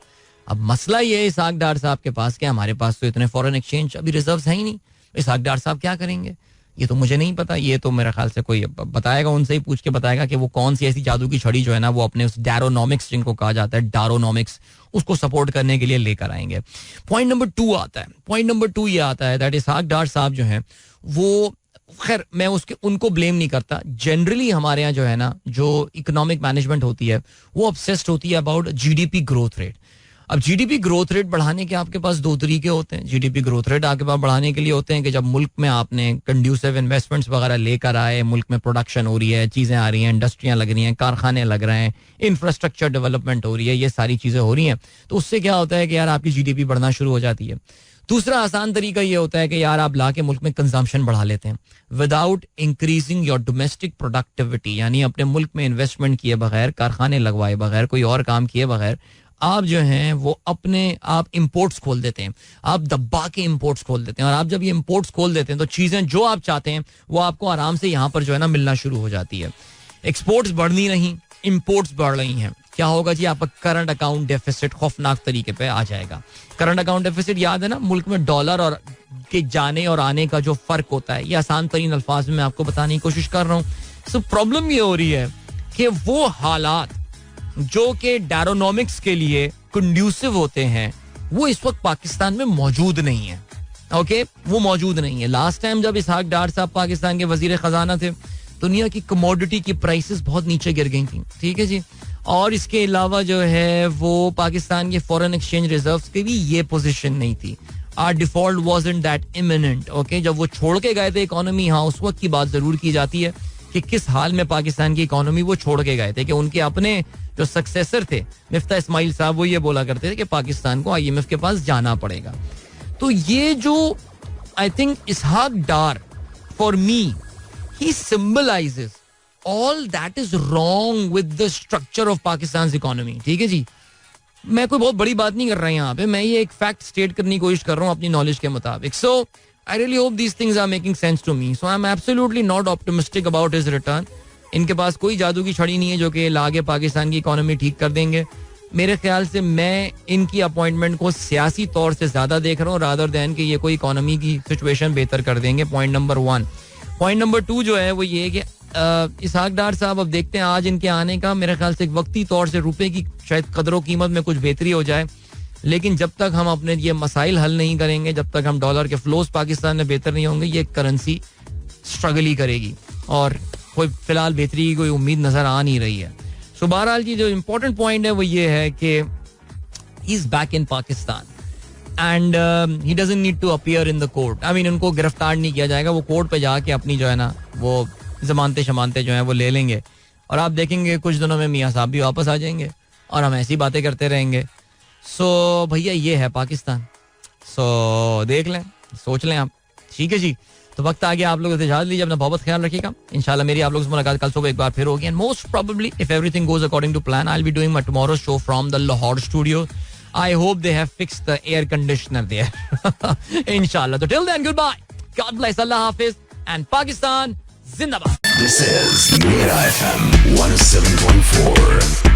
A: अब मसला ये है इसहाक डार साहब के पास कि हमारे पास तो इतने फॉरेन एक्सचेंज अभी रिजर्व्स हैं ही नहीं. इसहाक डार साहब क्या करेंगे ये तो मुझे नहीं पता. ये तो मेरे ख्याल से कोई बताएगा, उनसे ही पूछ के बताएगा कि वो कौन सी ऐसी जादू की छड़ी जो है ना वो अपने उस डारोनॉमिक्स जिनको कहा जाता है डारोनॉमिक्स उसको सपोर्ट करने के लिए लेकर आएंगे. पॉइंट नंबर 2 आता है. पॉइंट नंबर 2 ये आता है दैट इसहाक डार साहब जो हैं वो, खैर मैं उनको ब्लेम नहीं करता. जनरली हमारे यहाँ जो है ना जो इकोनॉमिक मैनेजमेंट होती है वो ऑब्सेस्ड होती है अबाउट जीडीपी ग्रोथ रेट. अब जीडीपी ग्रोथ रेट बढ़ाने के आपके पास 2 तरीके होते हैं. जीडीपी ग्रोथ रेट आपके पास बढ़ाने के लिए होते हैं कि जब मुल्क में आपने कंड्यूसिव इन्वेस्टमेंट्स वगैरह लेकर आए, मुल्क में प्रोडक्शन हो रही है, चीज़ें आ रही हैं, इंडस्ट्रियाँ लग रही हैं, कारखाने लग रहे हैं, इंफ्रास्ट्रक्चर डेवलपमेंट हो रही है, ये सारी चीज़ें हो रही हैं. तो उससे क्या होता है कि यार आपकी जीडीपी बढ़ना शुरू हो जाती है. दूसरा आसान तरीका ये होता है कि यार आप ला के मुल्क में कंजम्पशन बढ़ा लेते हैं without increasing your domestic productivity. यानी अपने मुल्क में इन्वेस्टमेंट किए बगैर, कारखाने लगवाए बगैर, कोई और काम किए बगैर आप जो हैं वो अपने आप इंपोर्ट्स खोल देते हैं. आप दबा के इंपोर्ट्स खोल देते हैं, और आप जब ये इंपोर्ट्स खोल देते हैं तो चीज़ें जो आप चाहते हैं वो आपको आराम से यहाँ पर जो है ना मिलना शुरू हो जाती है. एक्सपोर्ट्स बढ़नी नहीं, इंपोर्ट्स बढ़ रही हैं. क्या होगा जी, आपका करंट अकाउंट डेफिसिट खौफनाक तरीके पे आ जाएगा. करंट अकाउंट डेफिसिट याद है ना, मुल्क में डॉलर और के जाने और आने का जो फर्क होता है. ये आसान तरीन अल्फाज में आपको बताने की कोशिश कर रहा हूँ. सो प्रॉब्लम ये हो रही है कि वो हालात जो कि डारोनॉमिक्स के लिए कंड्यूसिव होते हैं वो इस वक्त पाकिस्तान में मौजूद नहीं है. ओके, वो मौजूद नहीं है. लास्ट टाइम जब इसहाक डार साहब पाकिस्तान के वजीर खजाना थे, दुनिया की कमोडिटी की प्राइसेस बहुत नीचे गिर गई थी. ठीक है जी. और इसके अलावा जो है वो पाकिस्तान के फॉरेन एक्सचेंज रिजर्व्स की भी ये पोजीशन नहीं थी. our default wasn't that imminent. Okay, जब वो छोड़ के गए थे इकोनॉमी, हाँ उस वक्त की बात जरूर की जाती है कि किस हाल में पाकिस्तान की इकोनॉमी वो छोड़ के गए थे, कि उनके अपने जो सक्सेसर थे मिफ्ता इस्माइल साहब, वो ये बोला करते थे कि पाकिस्तान को IMF के पास जाना पड़ेगा. तो ये जो I think Ishaq Dar, for me he symbolises all that is wrong with the structure of Pakistan economy. ठीक है जी, मैं कोई बहुत बड़ी बात नहीं कर रहा यहाँ पे, मैं ये एक फैक्ट स्टेट करने की कोशिश कर रहा हूँ अपनी नॉलेज के मुताबिक. So I really hope these things are making sense to me. So I am absolutely not optimistic about his return. इनके पास कोई जादू की छड़ी नहीं है जो कि लाके पाकिस्तान की इकोनॉमी ठीक कर देंगे. मेरे ख्याल से मैं इनकी अपॉइंटमेंट को सियासी तौर से ज्यादा देख रहा हूँ रादर देन कि ये कोई इकोनॉमी की सिचुएशन बेहतर कर देंगे. Point number 1. पॉइंट नंबर 2 जो है वो ये है कि इसहाक डार साहब, अब देखते हैं आज इनके आने का मेरे ख्याल से एक वक्ती तौर से रुपए की शायद कदर कीमत में कुछ बेहतरी हो जाए, लेकिन जब तक हम अपने ये मसाइल हल नहीं करेंगे, जब तक हम डॉलर के फ्लोज पाकिस्तान में बेहतर नहीं होंगे, ये करेंसी स्ट्रगल ही करेगी और कोई फिलहाल बेहतरी की कोई उम्मीद नजर आ नहीं रही है. सो बहरहाल जी जो इम्पोर्टेंट पॉइंट है वो ये है कि he is back in Pakistan and he doesn't need to appear in the court. I mean उनको गिरफ्तार नहीं किया जाएगा, वो कोर्ट पे जाके अपनी जो है ना वो जमानते शमानते जो है वो ले लेंगे और आप देखेंगे कुछ दिनों में मियाँ साहब भी वापस आ जाएंगे और हम ऐसी बातें करते रहेंगे. सो भैया ये है पाकिस्तान. सो देख लें, सोच लें आप. ठीक है जी, तो वक्त आ गया, आप लोग इजाजत लीजिए, अपना बहुत ख्याल रखिएगा. इंशाल्लाह मेरी आप लोगों से मुलाकात कल सुबह एक बार फिर होगी. And most probably if everything goes according to plan I will be doing my tomorrow show from the Lahore studio. I hope they have fixed the air conditioner there इंशाल्लाह. तो till then goodbye, God bless, अल्लाह हाफिज and Pakistan जिंदाबाद.
B: This is Mira FM 107.4.